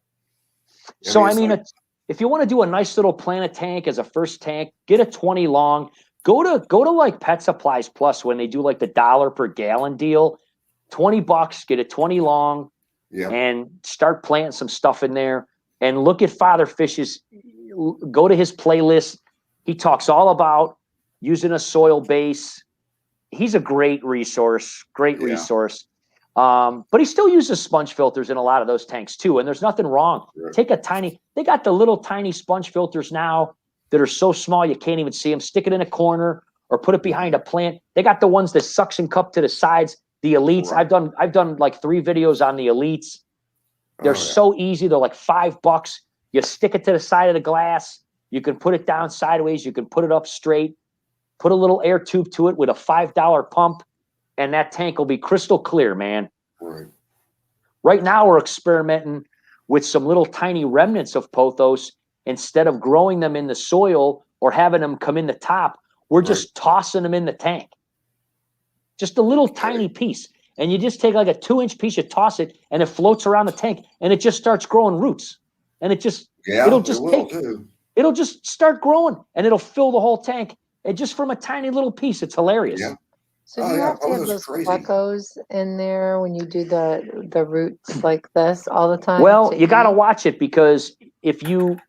So, I mean, if you want to do a nice little Planet tank as a first tank, get a 20 long. Go to like Pet Supplies Plus when they do like the $1 per gallon deal. $20, get a 20 long, and start planting some stuff in there. And look at Father Fish's. Go to his playlist. He talks all about using a soil base. He's a great resource. But he still uses sponge filters in a lot of those tanks too. And there's nothing wrong. Take a tiny. They got the little tiny sponge filters now that are so small you can't even see them. Stick it in a corner or put it behind a plant. They got the ones that suction cup to the sides. The Elites. I've done like 3 videos on the Elites. They're so easy. They're like $5. You stick it to the side of the glass. You can put it down sideways. You can put it up straight. Put a little air tube to it with a $5 pump, and that tank will be crystal clear, man. Right now we're experimenting with some little tiny remnants of pothos. Instead of growing them in the soil or having them come in the top, we're just tossing them in the tank. Just a little tiny piece. And you just take like a 2-inch piece, you toss it, and it floats around the tank, and it just starts growing roots. And it just, it'll just start growing, and it'll fill the whole tank. And just from a tiny little piece, it's hilarious. So do you have to have those plecos in there when you do the roots like this all the time? Well, you got to watch it, because if you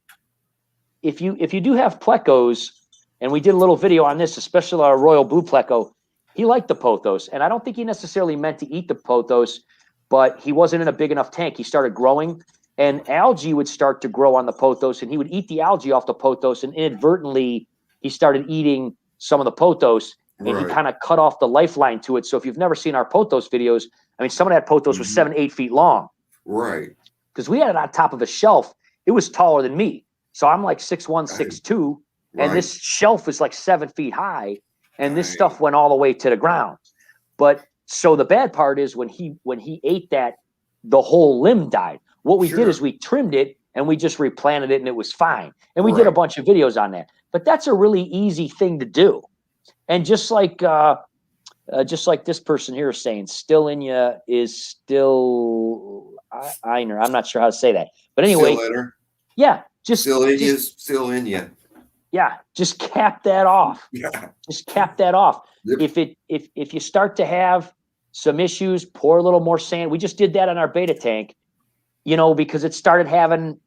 do have plecos, and we did a little video on this, especially our Royal Blue pleco, he liked the pothos, and I don't think he necessarily meant to eat the pothos, but he wasn't in a big enough tank. He started growing, and algae would start to grow on the pothos, and he would eat the algae off the pothos, and inadvertently he started eating some of the pothos, and he kind of cut off the lifeline to it. So if you've never seen our pothos videos, I mean, some of that pothos was 7-8 feet long. Because we had it on top of a shelf. It was taller than me. So I'm like 6'1", 6'2", and this shelf is like 7 feet high. And this stuff went all the way to the ground. But so the bad part is when he ate that, the whole limb died. What we did is we trimmed it and we just replanted it, and it was fine. And we did a bunch of videos on that. But that's a really easy thing to do. And just like this person here is saying, still in ya is still Einer. I'm not sure how to say that. But anyway, still in ya. Yeah, just cap that off. Just cap that off. If you start to have some issues, pour a little more sand. We just did that on our beta tank, you know, because it started having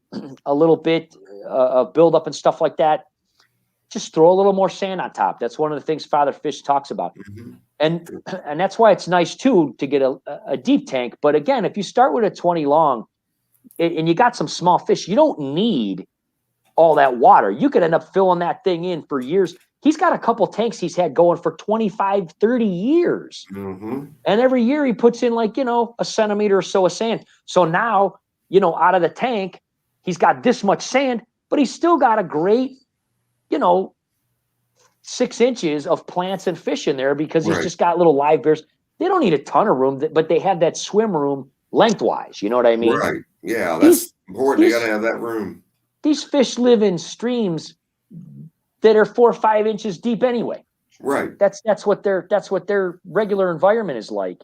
a little bit of buildup and stuff like that. Just throw a little more sand on top. That's one of the things Father Fish talks about. And that's why it's nice too to get a deep tank. But again, if you start with a 20 long and you got some small fish, you don't need all that water. You could end up filling that thing in for years. He's got a couple tanks he's had going for 25, 30 years. And every year he puts in like, you know, a centimeter or so of sand. So now, you know, out of the tank, he's got this much sand, but he's still got a great, you know, 6 inches of plants and fish in there, because he's just got little live bears. They don't need a ton of room, but they have that swim room lengthwise. You know what I mean? Yeah, that's important. You got to have that room. These fish live in streams that are 4 or 5 inches deep anyway. That's what their regular environment is like.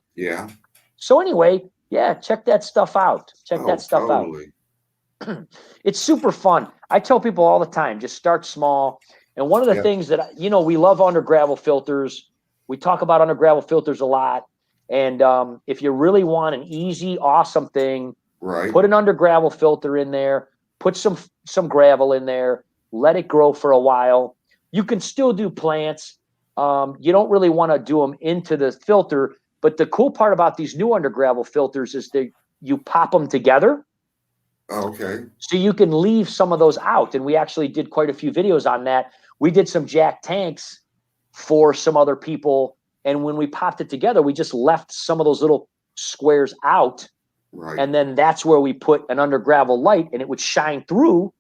So anyway, check that stuff out. Out. It's super fun. I tell people all the time, just start small. And one of the things that, you know, we love under gravel filters. We talk about under gravel filters a lot. And if you really want an easy, awesome thing, put an under gravel filter in there. Put some gravel in there, let it grow for a while. You can still do plants. You don't really want to do them into the filter, but the cool part about these new under gravel filters is that you pop them together. So you can leave some of those out. And we actually did quite a few videos on that. We did some jack tanks for some other people. And when we popped it together, we just left some of those little squares out. Right. And then that's where we put an under gravel light, and it would shine through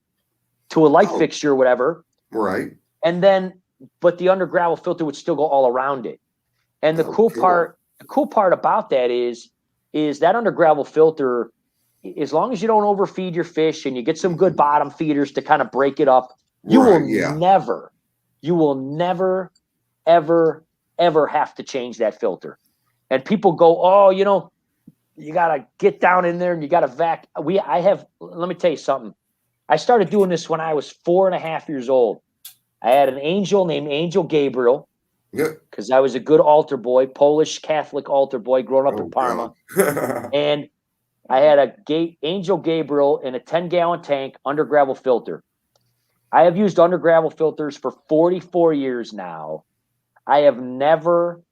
to a light fixture or whatever. Right. And then, but the under gravel filter would still go all around it. And the cool part about that is that under gravel filter, as long as you don't overfeed your fish and you get some good bottom feeders to kind of break it up, you will never, ever, ever have to change that filter. And people go, oh, you know, you got to get down in there and you got to vac. Let me tell you something. I started doing this when I was 4.5 years old. I had an angel named Angel Gabriel. Because I was a good altar boy, Polish Catholic altar boy growing up in Parma. And I had Angel Gabriel in a 10-gallon tank under gravel filter. I have used under gravel filters for 44 years now. I have never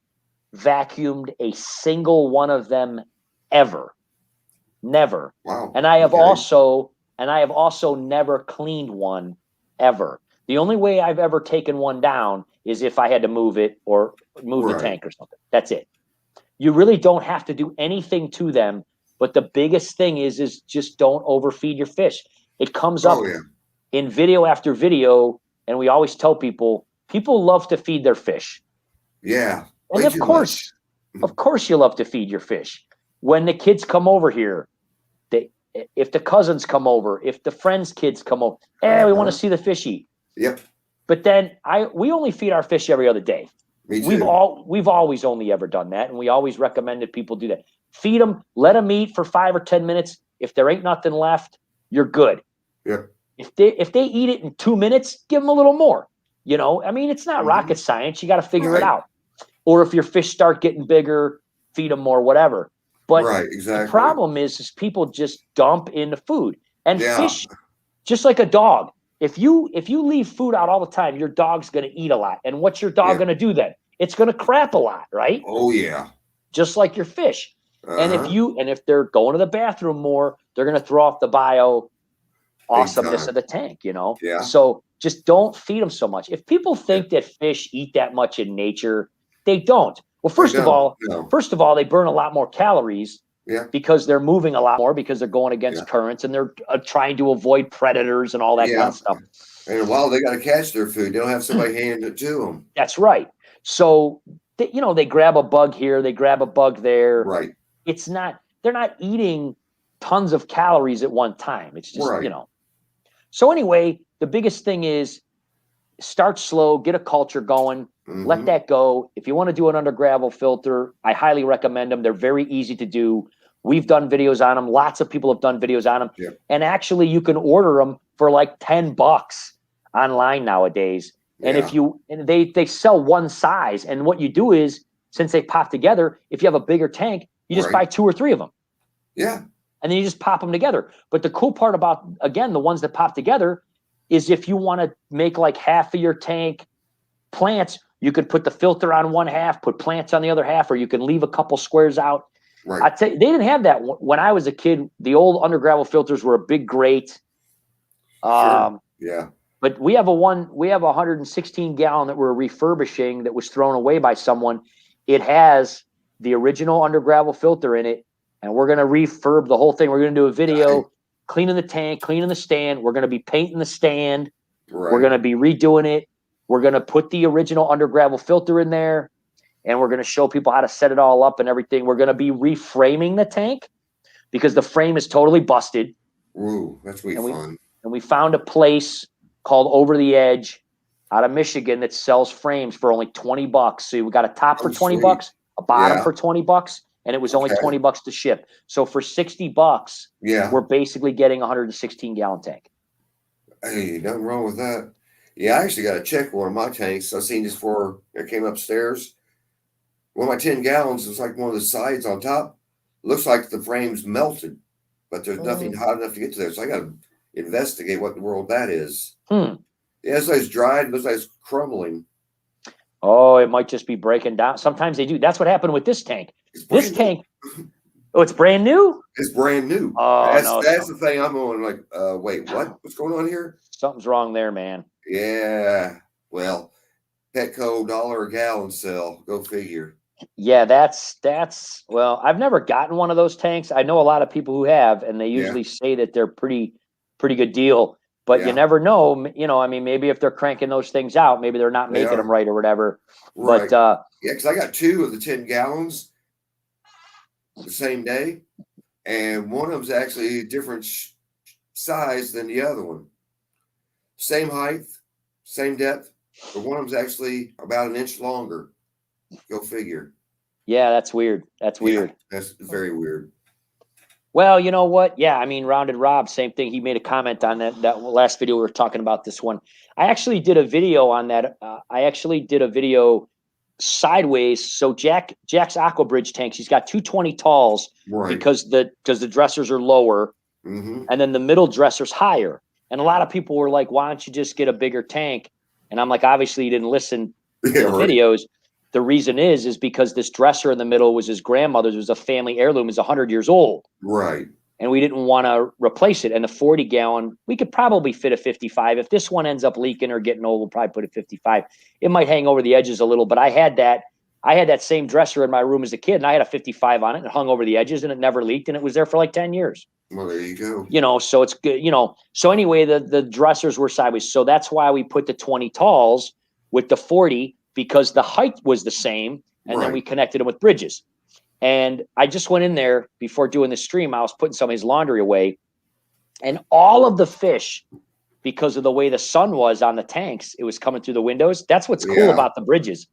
vacuumed a single one of them ever. Never. Wow. And I have also never cleaned one ever. The only way I've ever taken one down is if I had to move it or move the tank or something. That's it. You really don't have to do anything to them. But the biggest thing is just don't overfeed your fish. It comes up in video after video. And we always tell people love to feed their fish. Yeah. And of course you love to feed your fish. When the kids come over here, if the cousins come over, if the friends' kids come over, we want to see the fish eat. Yep. But then we only feed our fish every other day. Me too. We've always only ever done that, and we always recommended people do that. Feed them, let them eat for 5 or 10 minutes. If there ain't nothing left, you're good. Yep. If they eat it in 2 minutes, give them a little more. You know, I mean, it's not rocket science. You got to figure it out. Or if your fish start getting bigger, feed them more, whatever. But the problem is people just dump in the food. And fish, just like a dog, if you leave food out all the time, your dog's going to eat a lot. And what's your dog going to do then? It's going to crap a lot, right? Oh, yeah. Just like your fish. And if they're going to the bathroom more, they're going to throw off the bio awesomeness of the tank, you know? Yeah. So just don't feed them so much. If people think that fish eat that much in nature, they don't. Well, first of all, they burn a lot more calories because they're moving a lot more because they're going against currents and they're trying to avoid predators and all that kind of stuff. And in a while, they got to catch their food. They don't have somebody hand it to them. That's right. So, they grab a bug here, they grab a bug there. Right. They're not eating tons of calories at one time. It's just, So anyway, the biggest thing is start slow, get a culture going. Let that go. If you want to do an under gravel filter, I highly recommend them. They're very easy to do. We've done videos on them. Lots of people have done videos on them. Yeah. And actually, you can order them for like $10 online nowadays. And they sell one size. And what you do is, since they pop together, if you have a bigger tank, you just buy 2 or 3 of them. Yeah. And then you just pop them together. But the cool part about, again, the ones that pop together is if you want to make like half of your tank plants, you could put the filter on one half, put plants on the other half, or you can leave a couple squares out. Right. I tell you, they didn't have that when I was a kid. The old under gravel filters were a big grate. Yeah. But we have a 116 gallon that we're refurbishing that was thrown away by someone. It has the original under gravel filter in it, and we're going to refurb the whole thing. We're going to do a video cleaning the tank, cleaning the stand. We're going to be painting the stand. Right. We're going to be redoing it. We're going to put the original under gravel filter in there, and we're going to show people how to set it all up and everything. We're going to be reframing the tank because the frame is totally busted. Ooh, that's fun. And we found a place called Over the Edge out of Michigan that sells frames for only $20. So we got a top for $20, a bottom for $20, and it was only $20 to ship. So for $60, we're basically getting a 116 gallon tank. Hey, nothing wrong with that. Yeah, I actually got to check one of my tanks. I seen this before I came upstairs. One of my 10 gallons is like one of the sides on top. Looks like the frame's melted, but there's nothing hot enough to get to there. So I got to investigate what in the world that is. Yeah, it's like it's dried. It looks like it's crumbling. Oh, it might just be breaking down. Sometimes they do. That's what happened with this tank. This tank. Oh, it's brand new? It's brand new. Oh, that's the thing. I'm going like, wait, what? What's going on here? Something's wrong there, man. Yeah. Well, Petco $1 a gallon sell. Go figure. Yeah, that's well, I've never gotten one of those tanks. I know a lot of people who have, and they usually say that they're pretty good deal. But you never know, I mean, maybe if they're cranking those things out, maybe they're not making them right or whatever. Right. But because I got 2 of the 10 gallons the same day, and one of them's actually a different size than the other one. Same height, same depth, but one of them's actually about an inch longer. Go figure. Yeah, that's weird. That's weird. That's very weird. Well, you know what? Yeah, I mean, Rounded Rob, same thing. He made a comment on that last video we were talking about. This one, I actually did a video on that. I actually did a video sideways. So Jack's Aquabridge tanks, he's got 220 talls because the dressers are lower, and then the middle dresser's higher. And a lot of people were like, "Why don't you just get a bigger tank?" And I'm like, "Obviously, you didn't listen to the videos." The reason is because this dresser in the middle was his grandmother's. It was a family heirloom. It's 100 years old. Right. And we didn't want to replace it. And the 40 gallon, we could probably fit a 55. If this one ends up leaking or getting old, we'll probably put a 55. It might hang over the edges a little, but I had that same dresser in my room as a kid, and I had a 55 on it, and it hung over the edges, and it never leaked, and it was there for like 10 years. Well, there you go. So it's good, So anyway, the dressers were sideways. So that's why we put the 20 talls with the 40, because the height was the same, and then we connected them with bridges. And I just went in there before doing the stream. I was putting some of his laundry away, and all of the fish, because of the way the sun was on the tanks, it was coming through the windows. That's what's cool about the bridges.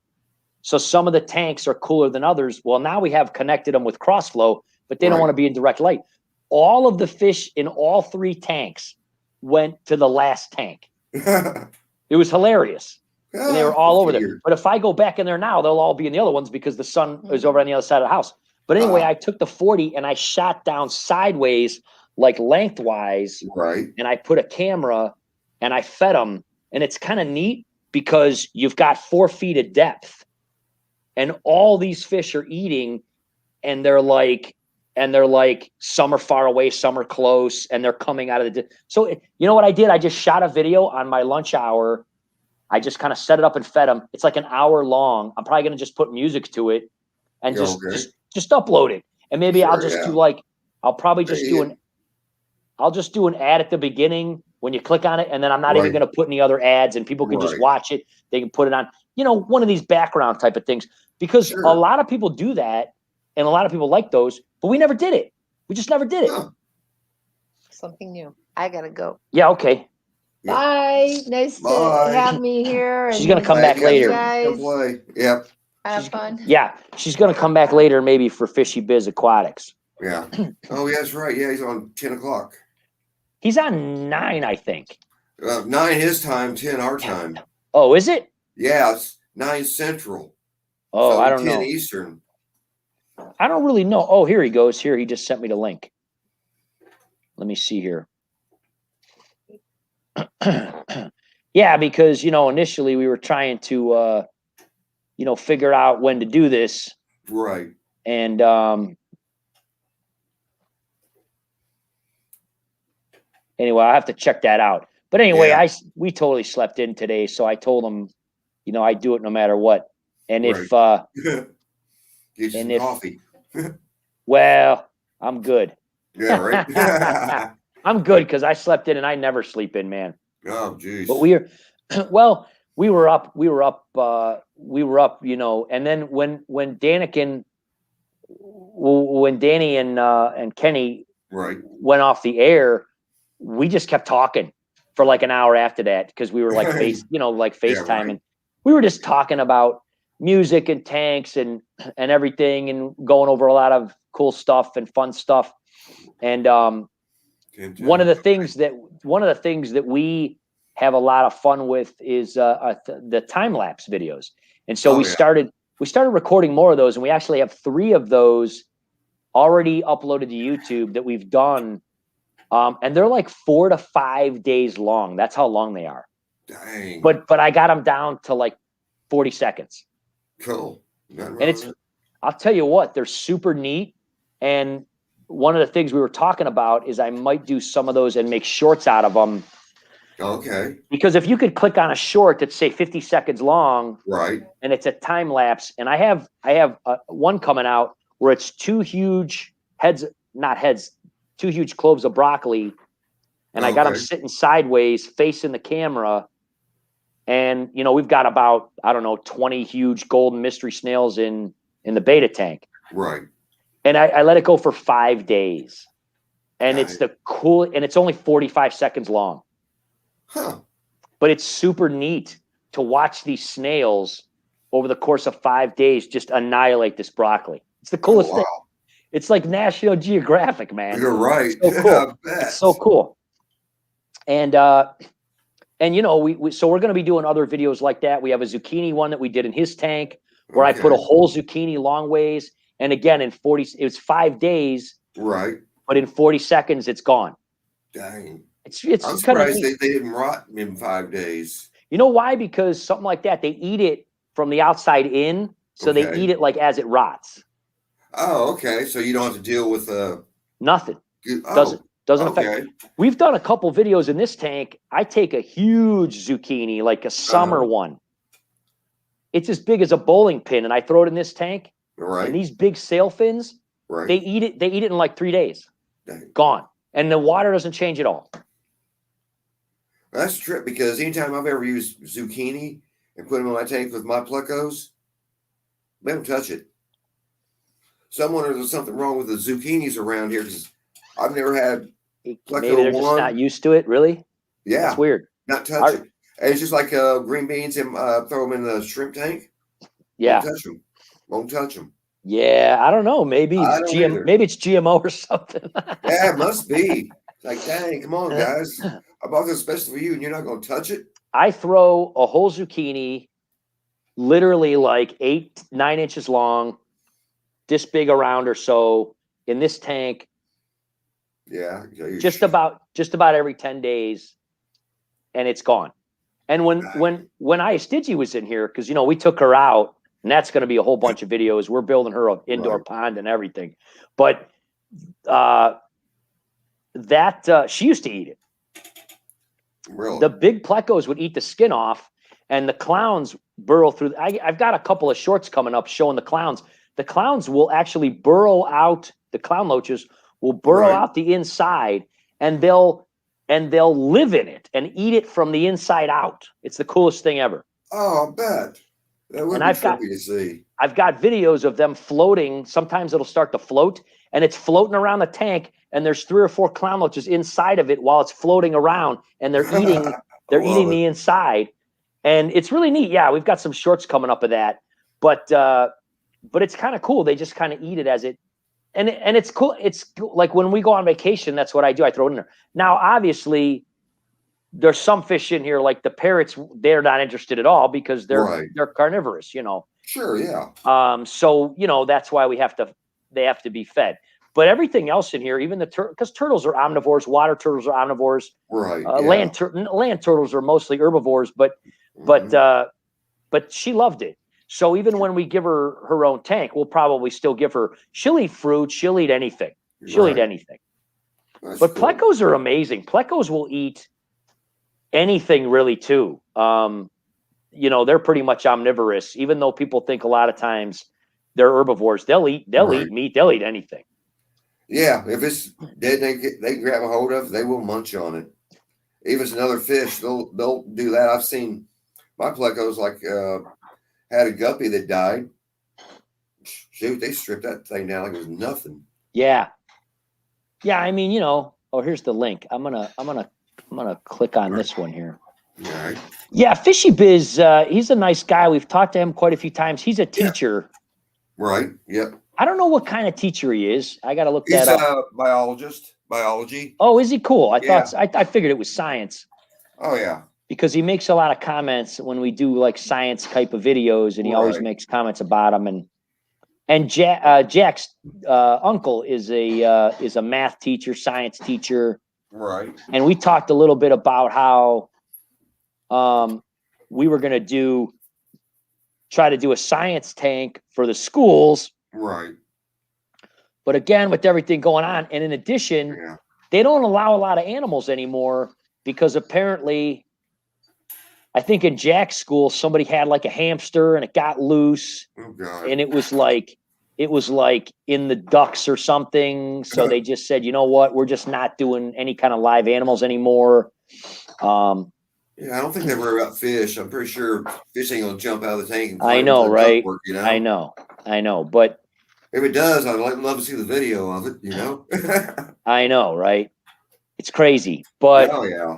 So some of the tanks are cooler than others. Well, now we have connected them with crossflow, but they don't want to be in direct light. All of the fish in all 3 tanks went to the last tank. It was hilarious. And they were all over there. But if I go back in there now, they'll all be in the other ones because the sun is over on the other side of the house. But anyway, I took the 40 and I shot down sideways, like lengthwise. Right. And I put a camera and I fed them. And it's kind of neat because you've got 4 feet of depth. And all these fish are eating, and they're like, some are far away, some are close, and they're coming out of the. So you know what I did? I just shot a video on my lunch hour. I just kind of set it up and fed them. It's like an hour long. I'm probably going to just put music to it and just upload it. And maybe I'll just do I'll probably just do an ad at the beginning when you click on it. And then I'm not even going to put any other ads, and people can just watch it. They can put it on, one of these background type of things, because a lot of people do that. And a lot of people like those, but we never did it. We just never did it. Something new. I got to go. Yeah. Okay. Bye. Nice to have me here. She's going to come back later. Come play. Yep. Have fun. Yeah. She's going to come back later, maybe for Fishy Biz Aquatics. Yeah. Oh, yeah, that's right. Yeah, he's on 10 o'clock. He's on 9, I think. 9 his time, 10 our time. Oh, is it? Yeah, it's 9 Central. Oh, so I don't know. 10 Eastern. I don't really know. Oh, here he goes. Here, he just sent me the link. Let me see here. Yeah, because, initially we were trying to, figure out when to do this. Right. And, anyway, I have to check that out. But anyway, we totally slept in today. So I told him, I do it no matter what. And if, Get some coffee. Well, I'm good. Yeah, right. I'm good because I slept in, and I never sleep in, man. Oh, geez. But we were up, and then when Danikin, when Danny and Kenny went off the air, we just kept talking for like an hour after that, because we were like FaceTiming. We were just talking about music and tanks and everything, and going over a lot of cool stuff and fun stuff. And one of the things that we have a lot of fun with is the time lapse videos. And so we started recording more of those, and we actually have 3 of those already uploaded to YouTube that we've done. And they're like 4 to 5 days long. That's how long they are. Dang. But I got them down to like 40 seconds. Cool. And I'll tell you what, they're super neat. And one of the things we were talking about is I might do some of those and make shorts out of them. Okay. Because if you could click on a short that's say 50 seconds long, Right. and it's a time lapse, and I have one coming out where it's two huge cloves of broccoli, and I got them Okay. sitting sideways facing the camera. And, you know, we've got about, I don't know, 20 huge golden mystery snails in the beta tank. Right. And I let it go for 5 days. And Got it's and it's only 45 seconds long. Huh. But it's super neat to watch these snails over the course of 5 days just annihilate this broccoli. It's the coolest thing. It's like National Geographic, man. You're right. It's so cool. It's so cool. And you know, so we're going to be doing other videos like that. We have a zucchini one that we did in his tank where I put a whole zucchini long ways. And again, it was 5 days. Right. But in 40 seconds, it's gone. Dang. It's I'm surprised they didn't rot in 5 days. You know why? Because something like that, they eat it from the outside in. So they eat it like as it rots. Oh, okay. So you don't have to deal with nothing. Oh, doesn't affect. We've done a couple videos in this tank. I take a huge zucchini, like a summer one. It's as big as a bowling pin, and I throw it in this tank. Right. And these big sailfins, they eat it. They eat it in like 3 days. Dang. Gone, and the water doesn't change at all. That's a trip because anytime I've ever used zucchini and put them in my tank with my plecos, they don't touch it. Someone or there's something wrong with the zucchinis around here because I've never had pleco. Maybe they're just not used to it. Really? Yeah, that's weird. Not touch it. And it's just like green beans and throw them in the shrimp tank. Yeah, won't touch them. Yeah, I don't know. Maybe it's maybe it's GMO or something. Yeah, it must be. Like, dang, come on, guys. I bought this especially for you, and you're not going to touch it? I throw a whole zucchini, literally like 8-9 inches long, this big around or so, in this tank. Yeah. Just about every 10 days, and it's gone. And when Iastigi was in here, because, you know, we took her out, and that's going to be a whole bunch of videos. We're building her an indoor pond and everything. But she used to eat it. Really? The big plecos would eat the skin off, and the clowns burrow through. I've got a couple of shorts coming up showing the clowns. The clowns will actually burrow out. The clown loaches will burrow out the inside, and they'll live in it and eat it from the inside out. It's the coolest thing ever. Oh, I bet. That would be trippy to see. I've got videos of them floating. Sometimes it'll start to float, and it's floating around the tank, and there's 3 or 4 clown loaches inside of it while it's floating around, and they're eating the inside, and it's really neat. Yeah, we've got some shorts coming up of that, but it's kind of cool. They just kind of eat it as it, and it's cool. It's like when we go on vacation, that's what I do. I throw it in there. Now, obviously, there's some fish in here, like the parrots, they're not interested at all because they're carnivorous, you know. Sure, yeah. So, you know, that's why they have to be fed. But everything else in here, even because turtles are omnivores, water turtles are omnivores. Right. Land turtles are mostly herbivores, but she loved it. So even when we give her her own tank, we'll probably still give her. She'll eat fruit. She'll eat anything. She'll eat anything. That's but cool. plecos are amazing. Plecos will eat anything really too. You know, they're pretty much omnivorous, even though people think a lot of times they're herbivores. They'll eat meat. They'll eat anything. Yeah, if it's dead, they grab a hold of it. They will munch on it. Even if it's another fish, they'll do that. I've seen my plecos had a guppy that died. Shoot, they stripped that thing down like it was nothing. Yeah. I mean, you know. Oh, here's the link. I'm gonna click on this one here. All right. Yeah, Fishy Biz. He's a nice guy. We've talked to him quite a few times. He's a teacher. Right. Yep. I don't know what kind of teacher he is. I got to look that up. He's a biologist. Biology. Oh, is he cool? I figured it was science. Oh yeah. Because he makes a lot of comments when we do like science type of videos, and he always makes comments about them. And Jack's uncle is a math teacher, science teacher. Right. And we talked a little bit about how we were going to try to do a science tank for the schools. Right. But again, with everything going on, and in addition, they don't allow a lot of animals anymore because apparently, I think in Jack's school, somebody had like a hamster and it got loose. Oh God. And it was like in the ducts or something. So they just said, you know what, we're just not doing any kind of live animals anymore. Yeah, I don't think they worry about fish. I'm pretty sure fish ain't gonna jump out of the tank. And I know, right? Ductwork, you know? I know. But if it does, I'd love to see the video of it, you know? I know, right? It's crazy. But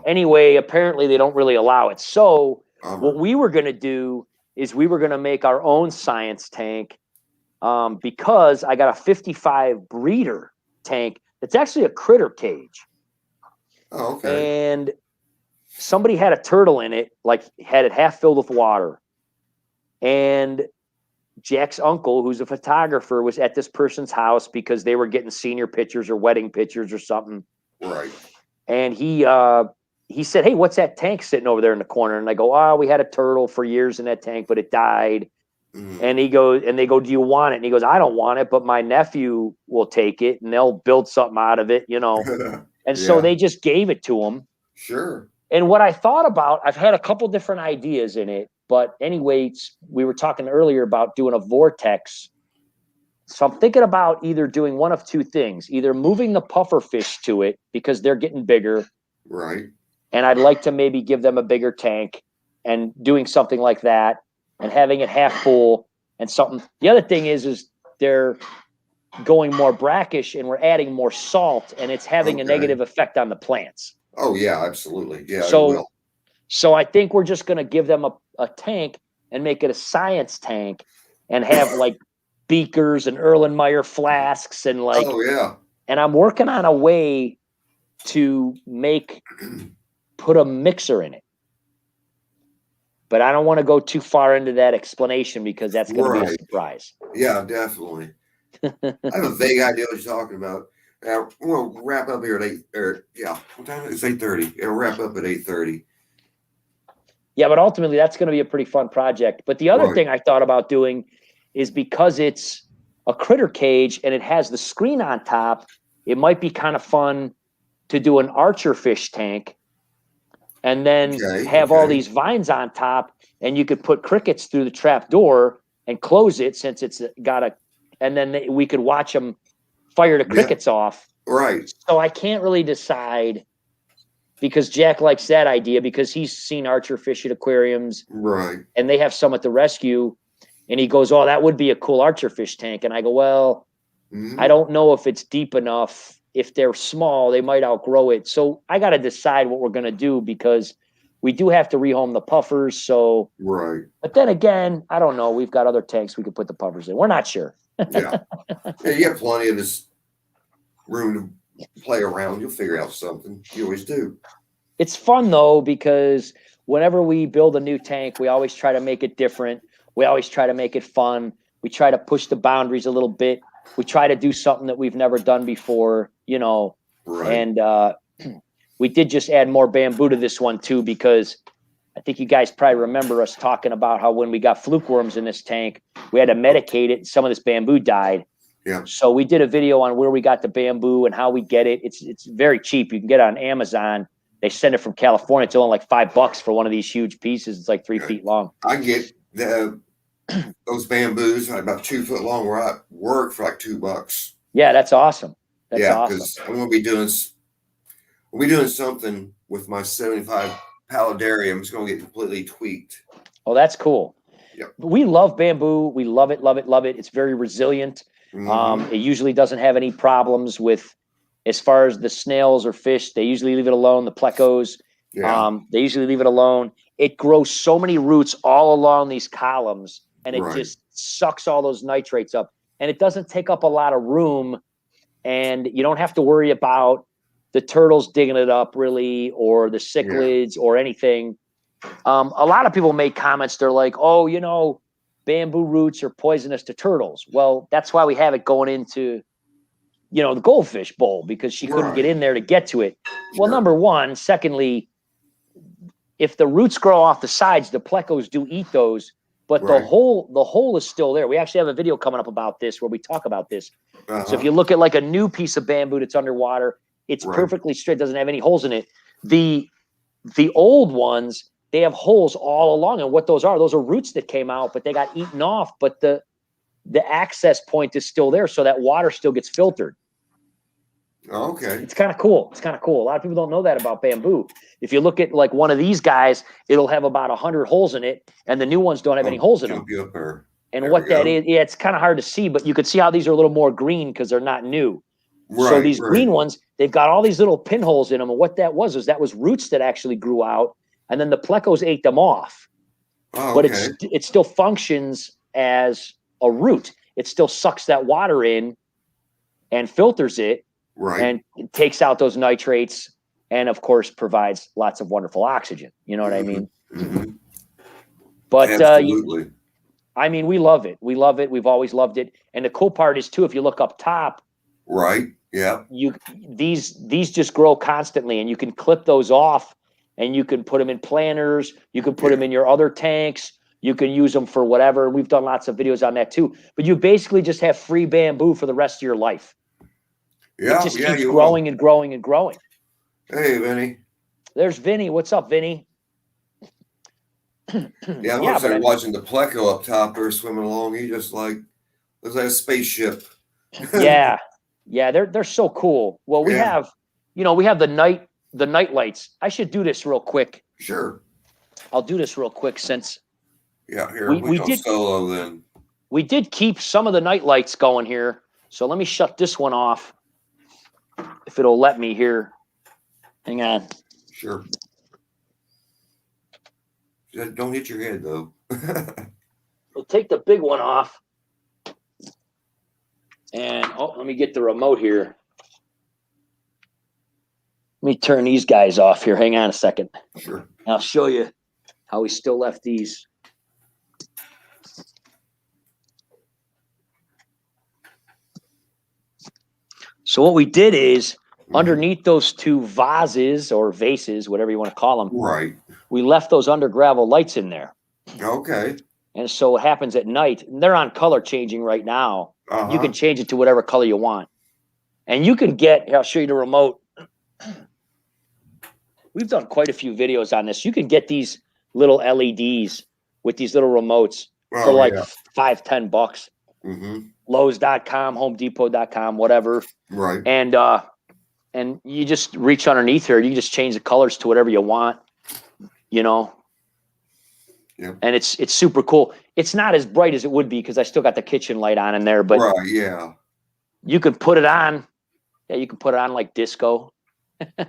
anyway, apparently they don't really allow it. So what we were going to do is we were going to make our own science tank because I got a 55 breeder tank. It's actually a critter cage. Oh, okay. And somebody had a turtle in it, like had it half filled with water. And Jack's uncle, who's a photographer, was at this person's house because they were getting senior pictures or wedding pictures or something. Right. And he said, hey, what's that tank sitting over there in the corner? And I go, oh, we had a turtle for years in that tank, but it died. And they go, do you want it? And he goes, I don't want it, but my nephew will take it and they'll build something out of it, you know? And so they just gave it to him. Sure. And what I thought about, I've had a couple different ideas in it, but anyway, we were talking earlier about doing a vortex. So I'm thinking about either doing one of two things, either moving the puffer fish to it because they're getting bigger. Right. And I'd like to maybe give them a bigger tank and doing something like that and having it half full and something. The other thing is they're going more brackish and we're adding more salt and it's having a negative effect on the plants. Oh yeah, absolutely. Yeah. So I think we're just going to give them a tank and make it a science tank and have like beakers and Erlenmeyer flasks and like, and I'm working on a way to put a mixer in it. But I don't want to go too far into that explanation because that's going to be a surprise. Yeah, definitely. I have a vague idea what you're talking about. We'll wrap up here at 8. What time is it? It's 8:30. It'll wrap up at 8:30. Yeah, but ultimately that's going to be a pretty fun project. But the other thing I thought about doing is because it's a critter cage and it has the screen on top, it might be kind of fun to do an archer fish tank and then have all these vines on top, and you could put crickets through the trap door and close it since it's got and then we could watch them fire the crickets off. Right. So I can't really decide because Jack likes that idea because he's seen archer fish at aquariums. Right. And they have some at the rescue. And he goes, oh, that would be a cool archer fish tank. And I go, well, I don't know if it's deep enough. If they're small, they might outgrow it. So I got to decide what we're going to do because we do have to rehome the puffers. So, but then again, I don't know. We've got other tanks we could put the puffers in. We're not sure. Yeah, you have plenty of this room to play around. You'll figure out something. You always do. It's fun though, because whenever we build a new tank, we always try to make it different. We always try to make it fun. We try to push the boundaries a little bit. We try to do something that we've never done before, you know, and we did just add more bamboo to this one too, because I think you guys probably remember us talking about how when we got fluke worms in this tank, we had to medicate it. Some of this bamboo died. Yeah. So we did a video on where we got the bamboo and how we get it. It's very cheap. You can get it on Amazon. They send it from California. It's only like $5 for one of these huge pieces. It's like 3 feet long. I get those bamboos about 2 foot long where I work for like $2. Yeah, that's awesome. That's awesome. Because I'm gonna be doing something with my 75 paludarium. It's gonna get completely tweaked. Oh, that's cool. Yep. We love bamboo. We love it, love it, love it. It's very resilient. It usually doesn't have any problems with, as far as the snails or fish, they usually leave it alone. The plecos, they usually leave it alone. It grows so many roots all along these columns, and it just sucks all those nitrates up. And it doesn't take up a lot of room, and you don't have to worry about the turtles digging it up really, or the cichlids or anything. A lot of people make comments. They're like, oh, you know, bamboo roots are poisonous to turtles. Well, that's why we have it going into, you know, the goldfish bowl, because she couldn't get in there to get to it. Well, number one. Secondly, if the roots grow off the sides, the plecos do eat those, but the hole is still there. We actually have a video coming up about this where we talk about this. So if you look at like a new piece of bamboo that's underwater, it's perfectly straight, doesn't have any holes in it. The the old ones, they have holes all along. And what those are roots that came out, but they got eaten off. But the access point is still there, so that water still gets filtered. Okay. It's kind of cool. It's kind of cool. A lot of people don't know that about bamboo. If you look at like one of these guys, it'll have about 100 holes in it, and the new ones don't have any holes in them. You up there. And There what we that go. is, yeah, it's kind of hard to see, but you can see how these are a little more green because they're not new. Right, So these right. green ones, they've got all these little pinholes in them. And what that was roots that actually grew out, and then the plecos ate them off. Oh, But okay. it still functions as a root. It still sucks that water in and filters it, Right. and it takes out those nitrates, and of course provides lots of wonderful oxygen. You know what I mean? Mhm. But Absolutely. I mean, we love it. We love it. We've always loved it. And the cool part is too, if you look up top, Right. Yeah. these just grow constantly, and you can clip those off, and you can put them in planters. You can put them in your other tanks. You can use them for whatever. We've done lots of videos on that too. But you basically just have free bamboo for the rest of your life. Yeah. It just Yeah. keeps You growing and growing and growing. will. Hey, Vinny. There's Vinny. What's up, Vinny? Yeah, I'm Yeah, but I mean- watching the pleco up top there swimming along. He just looks like a spaceship. Yeah. Yeah, they're so cool. Well, we Yeah. have, we have the night lights. I should do this real quick. Sure. I'll do this real quick since Yeah. Here We we go did- solo then. we did keep some of the night lights going here. So let me shut this one off if it'll let me here. Hang on. Sure. Just don't hit your head though. We'll take the big one off. And let me get the remote here. Let me turn these guys off here. Hang on a second. Sure. I'll show you how we still left these. So what we did is underneath those two vases or vases, whatever you want to call them, Right. we left those under gravel lights in there. Okay. And so what happens at night, and they're on color changing right now. Uh-huh. You can change it to whatever color you want. And you can get, I'll show you the remote. We've done quite a few videos on this. You can get these little LEDs with these little remotes for like $5-10. Mm-hmm. Lowe's.com, HomeDepot.com, whatever. Right. And you just reach underneath here. You can just change the colors to whatever you want, Yep. And it's super cool. It's not as bright as it would be because I still got the kitchen light on in there, but Right. Yeah. you can put it on. Yeah, you can put it on like disco. We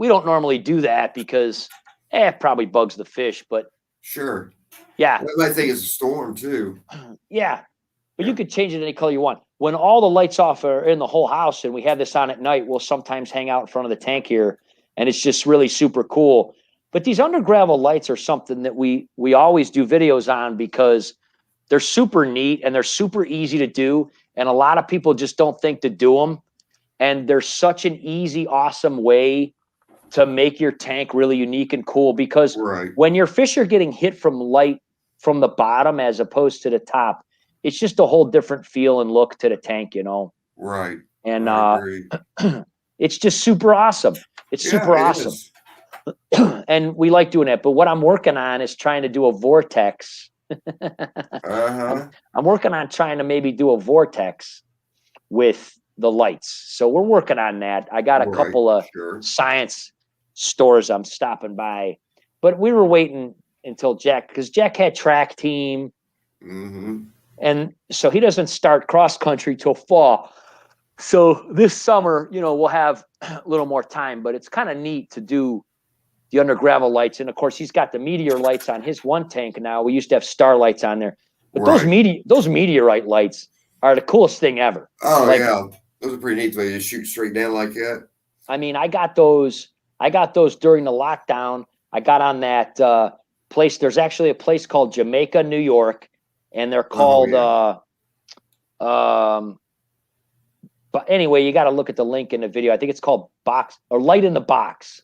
don't normally do that because it probably bugs the fish, but Sure. yeah. I think it's a storm too. Yeah. But you could change it any color you want. When all the lights off are in the whole house and we have this on at night, we'll sometimes hang out in front of the tank here, and it's just really super cool. But these under gravel lights are something that we always do videos on because they're super neat and they're super easy to do. And a lot of people just don't think to do them. And they're such an easy, awesome way to make your tank really unique and cool because Right. when your fish are getting hit from light from the bottom as opposed to the top, it's just a whole different feel and look to the tank, Right. And I agree. it's just super awesome. It's super Yeah, it awesome. is. And we like doing that. But what I'm working on is trying to do a vortex. Uh-huh. I'm working on trying to maybe do a vortex with the lights. So we're working on that. I got a Right. couple of Sure. science stores I'm stopping by, but we were waiting until because Jack had track team, Mm-hmm. and so he doesn't start cross country till fall. So this summer, we'll have a little more time, but it's kind of neat to do the under gravel lights. And of course, he's got the meteor lights on his one tank now. We used to have star lights on there, but Right. those meteorite lights are the coolest thing ever. Oh, Like- yeah. Those are pretty neat. They just shoot straight down like that. I mean, I got those during the lockdown. I got on that place. There's actually a place called Jamaica, New York, and they're called but anyway, you got to look at the link in the video. I think it's called Light in the Box.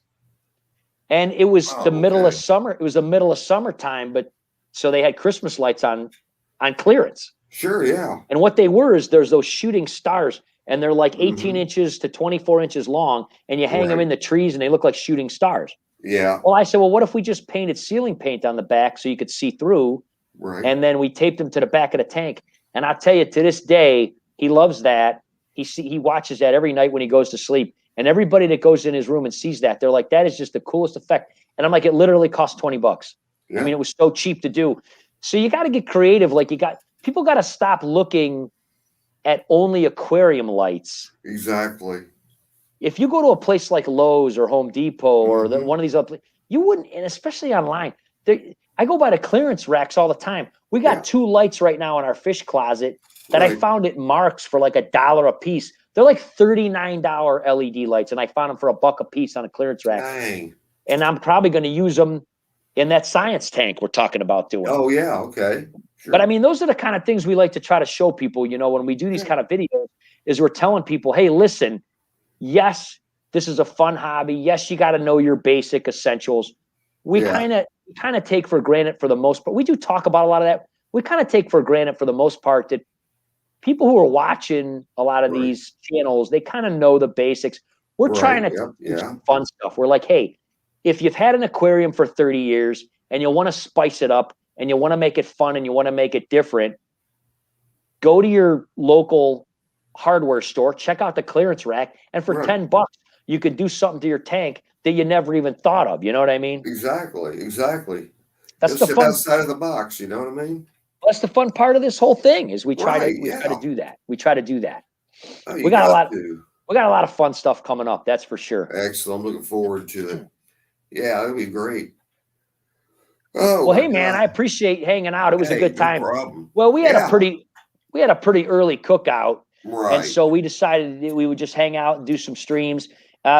And it was the middle of summer. It was the middle of summertime, but so they had Christmas lights on clearance. Sure, yeah. And what they were is there's those shooting stars, and they're like 18 inches to 24 inches long, and you hang them in the trees and they look like shooting stars. Yeah. Well, I said, well, what if we just painted ceiling paint on the back so you could see through? Right. And then we taped them to the back of the tank. And I'll tell you, to this day, he loves that. He watches that every night when he goes to sleep. And everybody that goes in his room and sees that, they're like, that is just the coolest effect. And I'm like, it literally cost $20. Yeah. I mean, it was so cheap to do. So you got to get creative. Like people got to stop looking at only aquarium lights. Exactly. If you go to a place like Lowe's or Home Depot or one of these other places, you wouldn't, and especially online. I go by the clearance racks all the time. We got 2 lights right now in our fish closet that I found at Mark's for like $1 a piece. They're like $39 LED lights, and I found them for $1 a piece on a clearance rack. Dang. And I'm probably going to use them in that science tank we're talking about doing. Oh, yeah. Okay. Sure. But I mean, those are the kind of things we like to try to show people, when we do these kind of videos, is we're telling people, hey, listen, yes, this is a fun hobby. Yes, you got to know your basic essentials. We kind of take for granted for the most part. We do talk about a lot of that. We kind of take for granted for the most part that people who are watching a lot of these channels, they kind of know the basics. We're trying to do some fun stuff. We're like, hey, if you've had an aquarium for 30 years and you want to spice it up and you want to make it fun and you want to make it different, go to your local hardware store, check out the clearance rack, and for $10, you could do something to your tank that you never even thought of. You know what I mean? Exactly. That's the fun outside of the box. You know what I mean? That's the fun part of this whole thing is we try to do that. We try to do that. Oh, we got a lot of fun stuff coming up. That's for sure. Excellent. I'm looking forward to it. Yeah, that'd be great. Oh, well, hey man, I appreciate hanging out. It was a good time. No problem. Well, we had a pretty early cookout. Right. And so we decided that we would just hang out and do some streams.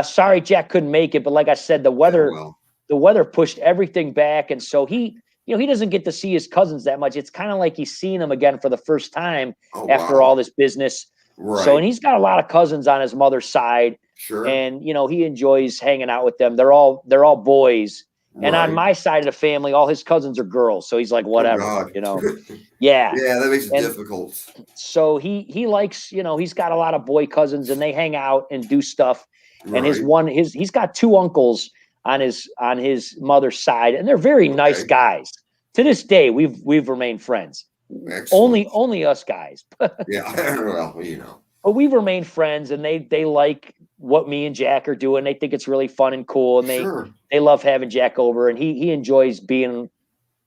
Sorry, Jack couldn't make it, but like I said, the weather pushed everything back. And so he doesn't get to see his cousins that much. It's kind of like he's seeing them again for the first time after all this business. Right. So, and he's got a lot of cousins on his mother's side. Sure. And, he enjoys hanging out with them. They're all boys. And on my side of the family, all his cousins are girls. So he's like, whatever, Yeah. Yeah, that makes it difficult. So he likes, he's got a lot of boy cousins and they hang out and do stuff. And he's got 2 uncles on his mother's side, and they're very nice guys. To this day, we've remained friends. Excellent. Only us guys. Yeah, well, But we've remained friends, and they like what me and Jack are doing. They think it's really fun and cool, and they love having Jack over, and he enjoys being,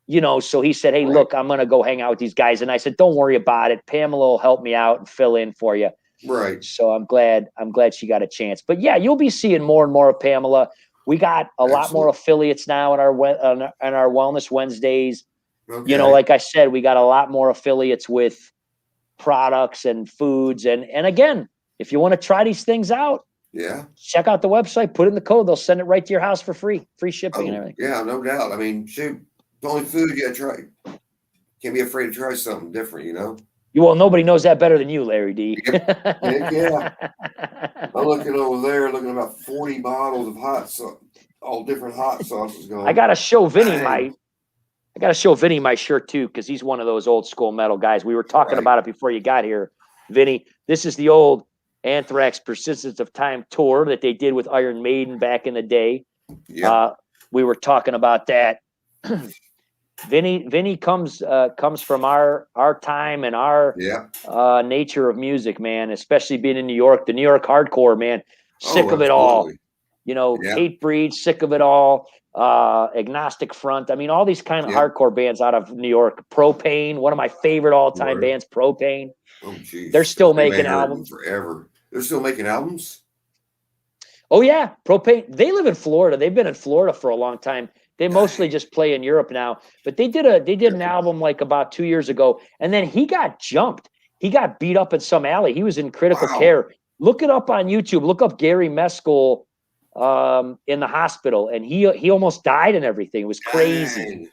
so he said, hey, look, I'm gonna go hang out with these guys. And I said, don't worry about it. Pamela will help me out and fill in for you. Right. So I'm glad she got a chance. But yeah, you'll be seeing more and more of Pamela. We got a lot more affiliates now on our Wellness Wednesdays. Okay. Like I said, we got a lot more affiliates with products and foods. And again, if you want to try these things out, check out the website, put in the code. They'll send it right to your house for free shipping and everything. Yeah, no doubt. I mean, shoot, the only food you got to try. Can't be afraid to try something different, Well, nobody knows that better than you, Larry D. Yeah. I'm looking over there, looking at about 40 bottles of all different hot sauces going. I gotta show Vinny my shirt too, because he's one of those old school metal guys. We were talking about it before you got here, Vinny. This is the old Anthrax Persistence of Time tour that they did with Iron Maiden back in the day. Yeah. We were talking about that. Vinny comes from our time and our nature of music, man, especially being in New York, the New York hardcore, man, sick of it all, Hatebreed, sick of it all, Agnostic Front. I mean, all these kind of hardcore bands out of New York. Propane, one of my favorite all-time bands, Propane. Oh, geez. They're still making albums forever. They're still making albums? Oh yeah, Propane. They live in Florida. They've been in Florida for a long time. They mostly just play in Europe now, but they did an album like about 2 years ago, and then he got jumped. He got beat up in some alley. He was in critical care. Look it up on YouTube. Look up Gary Meskel in the hospital, and he almost died and everything. It was crazy.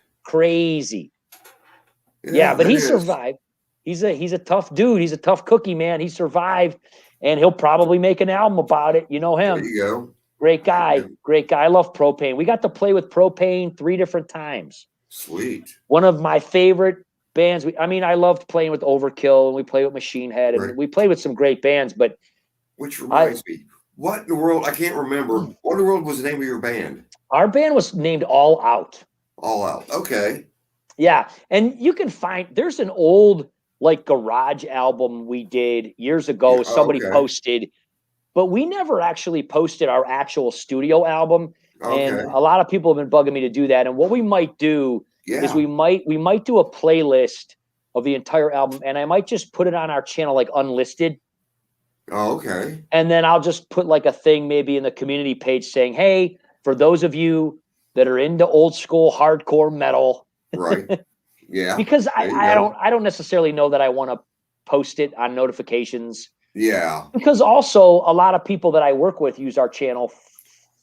Yeah, but he survived. He's a tough dude. He's a tough cookie, man. He survived, and he'll probably make an album about it. You know him. There you go. Great guy. I love Propane. We got to play with Propane 3 different times. Sweet. One of my favorite bands. I loved playing with Overkill, and we played with Machine Head, and we played with some great bands. But Which reminds me, what in the world? I can't remember. What in the world was the name of your band? Our band was named All Out. All Out. Okay. Yeah. And you can find, there's an old like garage album we did years ago. Yeah, Somebody posted, but we never actually posted our actual studio album. And a lot of people have been bugging me to do that. And what we might do is we might do a playlist of the entire album, and I might just put it on our channel like unlisted. Oh, okay. And then I'll just put like a thing maybe in the community page saying, hey, for those of you that are into old school hardcore metal. Right. Yeah. Because I don't necessarily know that I want to post it on notifications. Yeah. Because also a lot of people that I work with use our channel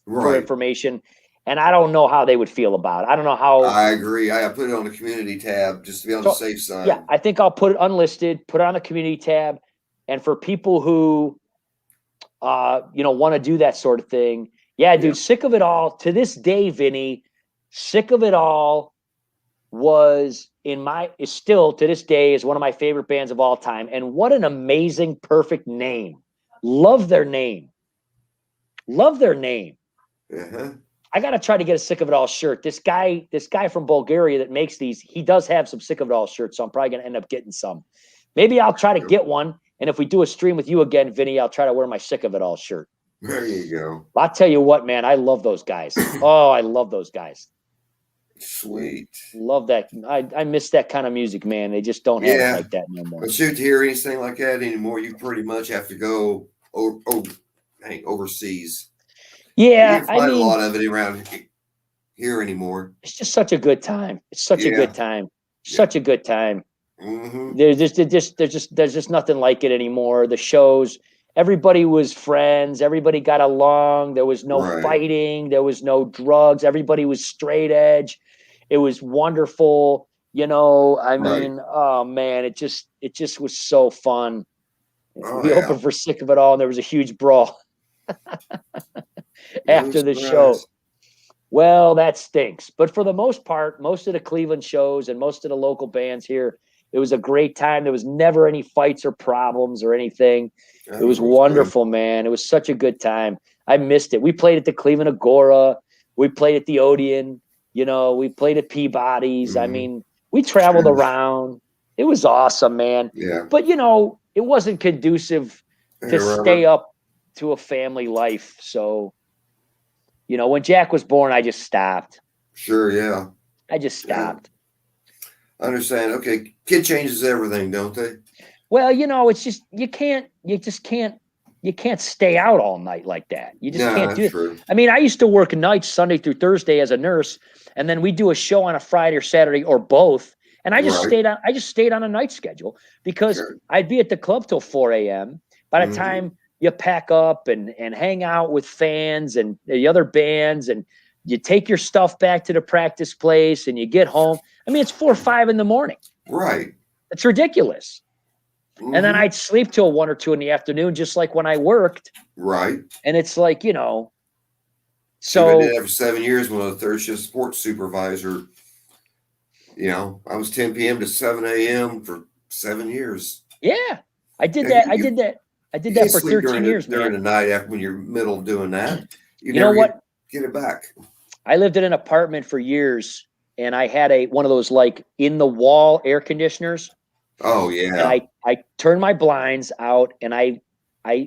for information, and I don't know how they would feel about it. I don't know how. I agree. I put it on the community tab just to be on the safe side. Yeah, I think I'll put it unlisted, put it on the community tab. And for people who, want to do that sort of thing, dude, Sick of It All, to this day, Vinny, Sick of It All is still to this day is one of my favorite bands of all time. And what an amazing, perfect name. Love their name. Uh-huh. I got to try to get a Sick of It All shirt. This guy from Bulgaria that makes these, he does have some Sick of It All shirts. So I'm probably going to end up getting some. Maybe I'll try to get one. And if we do a stream with you again, Vinny, I'll try to wear my Sick of It All shirt. There you go. I'll tell you what, man, I love those guys. Oh, I love those guys. Sweet. Love that. I miss that kind of music, man. They just don't have it like that no more. But shoot, to hear anything like that anymore, you pretty much have to go overseas. Yeah, you can't find a lot of it around here anymore. It's just such a good time. It's such a good time. Such a good time. Mm-hmm. There's just nothing like it anymore. The shows, everybody was friends. Everybody got along. There was no fighting. There was no drugs. Everybody was straight edge. It was wonderful. I mean, oh man, it just was so fun. We opened for Sick of It All, and there was a huge brawl after the show. Well, that stinks. But for the most part, most of the Cleveland shows and most of the local bands here, it was a great time. There was never any fights or problems or anything. It was wonderful, man. It was such a good time. I missed it. We played at the Cleveland Agora. We played at the Odeon. We played at Peabody's. I mean, we traveled around. It was awesome, man. Yeah. But, it wasn't conducive to stay up to a family life. So, when Jack was born, I just stopped. Sure, yeah. I just stopped. I understand. Okay. Kid changes everything, don't they? Well, it's just, you can't stay out all night like that. You just can't do it. True. I mean, I used to work nights Sunday through Thursday as a nurse, and then we do a show on a Friday or Saturday or both. And I just stayed on a night schedule because I'd be at the club till 4 a.m. By the time you pack up and hang out with fans and the other bands, and you take your stuff back to the practice place and you get home. I mean, it's 4 or 5 in the morning. Right. It's ridiculous. And then I'd sleep till 1 or 2 in the afternoon, just like when I worked. Right. And it's like, So I did that for 7 years when I was a third shift sports supervisor. I was 10 p.m. to 7 a.m. for 7 years. Yeah, I did that. I did that for 13 years, during the night after when you're middle of doing that. You know what? Get it back. I lived in an apartment for years, and I had one of those like in the wall air conditioners. Oh yeah. And I turned my blinds out, and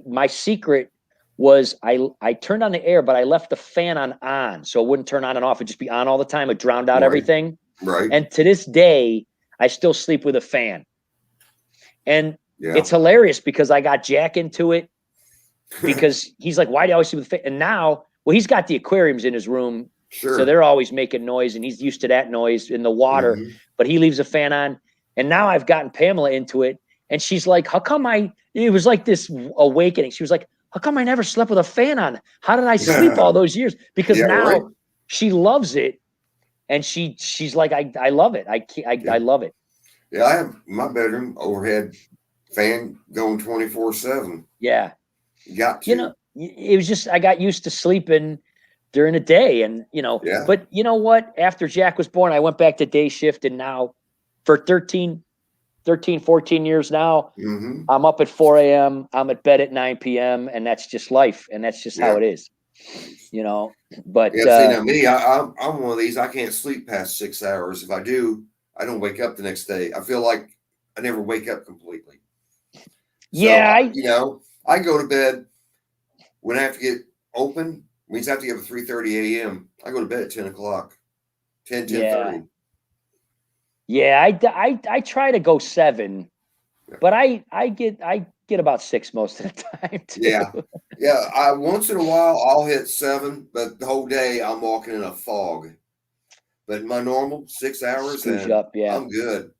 my secret was I turned on the air, but I left the fan on so it wouldn't turn on and off. It'd just be on all the time. It drowned out everything. Right. And to this day, I still sleep with a fan. And it's hilarious because I got Jack into it because he's like, why do you always sleep with a fan? And now, he's got the aquariums in his room. Sure. So they're always making noise, and he's used to that noise in the water, but he leaves a fan on. And now I've gotten Pamela into it, and she's like, how come it was like this awakening. She was like, how come I never slept with a fan on? How did I sleep all those years? Because now she loves it. And she's like, I love it. I love it. Yeah, I have my bedroom overhead fan going 24/7. Yeah. Got to. It was just, I got used to sleeping during the day, and but you know what? After Jack was born, I went back to day shift, and now for 13 13, 14 years now. Mm-hmm. I'm up at 4 a.m. I'm at bed at 9 p.m. And that's just life. And that's just how it is, you know, but see, now me, I'm one of these, I can't sleep past 6 hours. If I do, I don't wake up the next day. I feel like I never wake up completely. So, I go to bed when I have to get open, means I have to get up at 3:30 a.m. I go to bed at 10 o'clock, 10:30. Yeah, I try to go 7, but I get about 6 most of the time too. Yeah. I once in a while I'll hit 7, but the whole day I'm walking in a fog. But my normal 6 hours, and I'm good.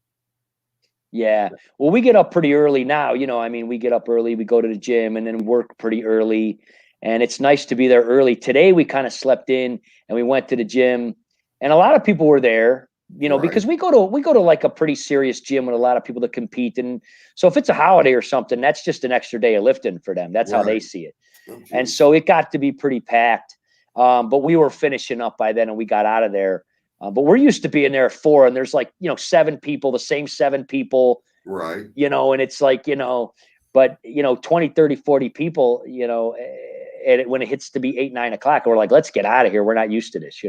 Yeah. Well, we get up pretty early now. I mean, we get up early, we go to the gym, and then work pretty early. And it's nice to be there early. Today we kind of slept in and we went to the gym, and a lot of people were there, because we go to like a pretty serious gym with a lot of people that compete. And so if it's a holiday or something, that's just an extra day of lifting for them. That's how they see it. And so it got to be pretty packed. But we were finishing up by then and we got out of there. But we're used to being there at 4, and there's like, 7 people, the same 7 people, right. And it's like, but 20, 30, 40 people, and when it hits to be 8, 9 o'clock, we're like, let's get out of here. We're not used to this,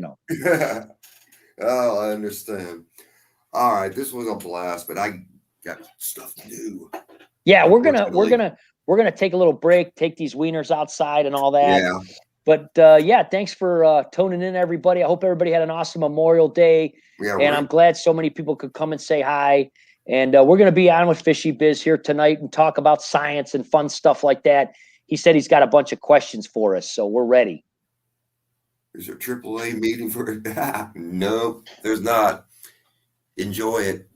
Oh, I understand. All right. This was a blast, but I got stuff to do. Yeah. We're going to take a little break, take these wieners outside and all that. Yeah. But thanks for tuning in, everybody. I hope everybody had an awesome Memorial Day. Yeah, and I'm glad so many people could come and say hi. And we're going to be on with Fishy Biz here tonight and talk about science and fun stuff like that. He said he's got a bunch of questions for us, so we're ready. Is there a AAA meeting for it? No, there's not. Enjoy it.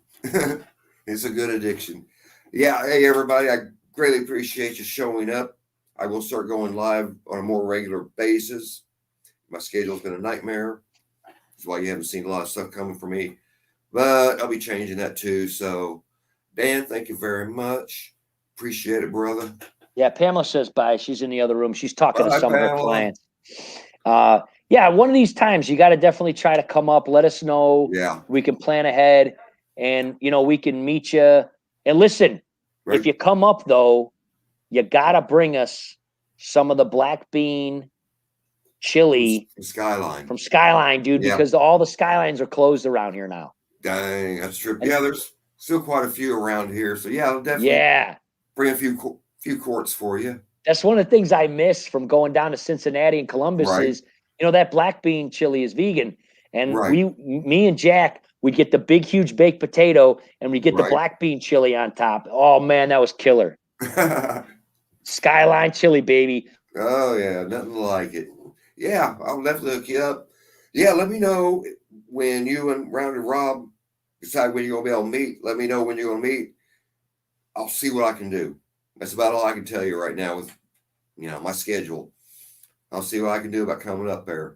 It's a good addiction. Yeah. Hey, everybody. I greatly appreciate you showing up. I will start going live on a more regular basis. My schedule's been a nightmare. That's why you haven't seen a lot of stuff coming from me. But I'll be changing that too. So, Dan, thank you very much. Appreciate it, brother. Yeah, Pamela says bye. She's in the other room. She's talking to some of her clients. One of these times you got to definitely try to come up. Let us know. Yeah. We can plan ahead, and we can meet you. And listen, if you come up though, you gotta bring us some of the black bean chili from Skyline, dude, because all the Skylines are closed around here now. Dang, that's true. Yeah, there's still quite a few around here. So I'll definitely bring a few quarts for you. That's one of the things I miss from going down to Cincinnati and Columbus is, that black bean chili is vegan. And me and Jack, we get the big, huge baked potato and we get the black bean chili on top. Oh man, that was killer. Skyline chili, baby. Oh yeah, nothing like it. Yeah, I'll definitely hook you up. Yeah, let me know when you and Rounded Rob decide when you're gonna be able to meet. Let me know when you're gonna meet. I'll see what I can do. That's about all I can tell you right now with my schedule. I'll see what I can do about coming up there.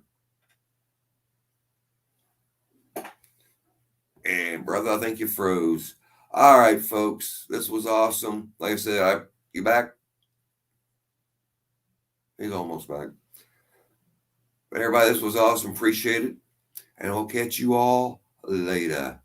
And brother, I think you froze. All right, folks. This was awesome. Like I said, you back? He's almost back. But everybody, this was awesome. Appreciate it. And I'll catch you all later.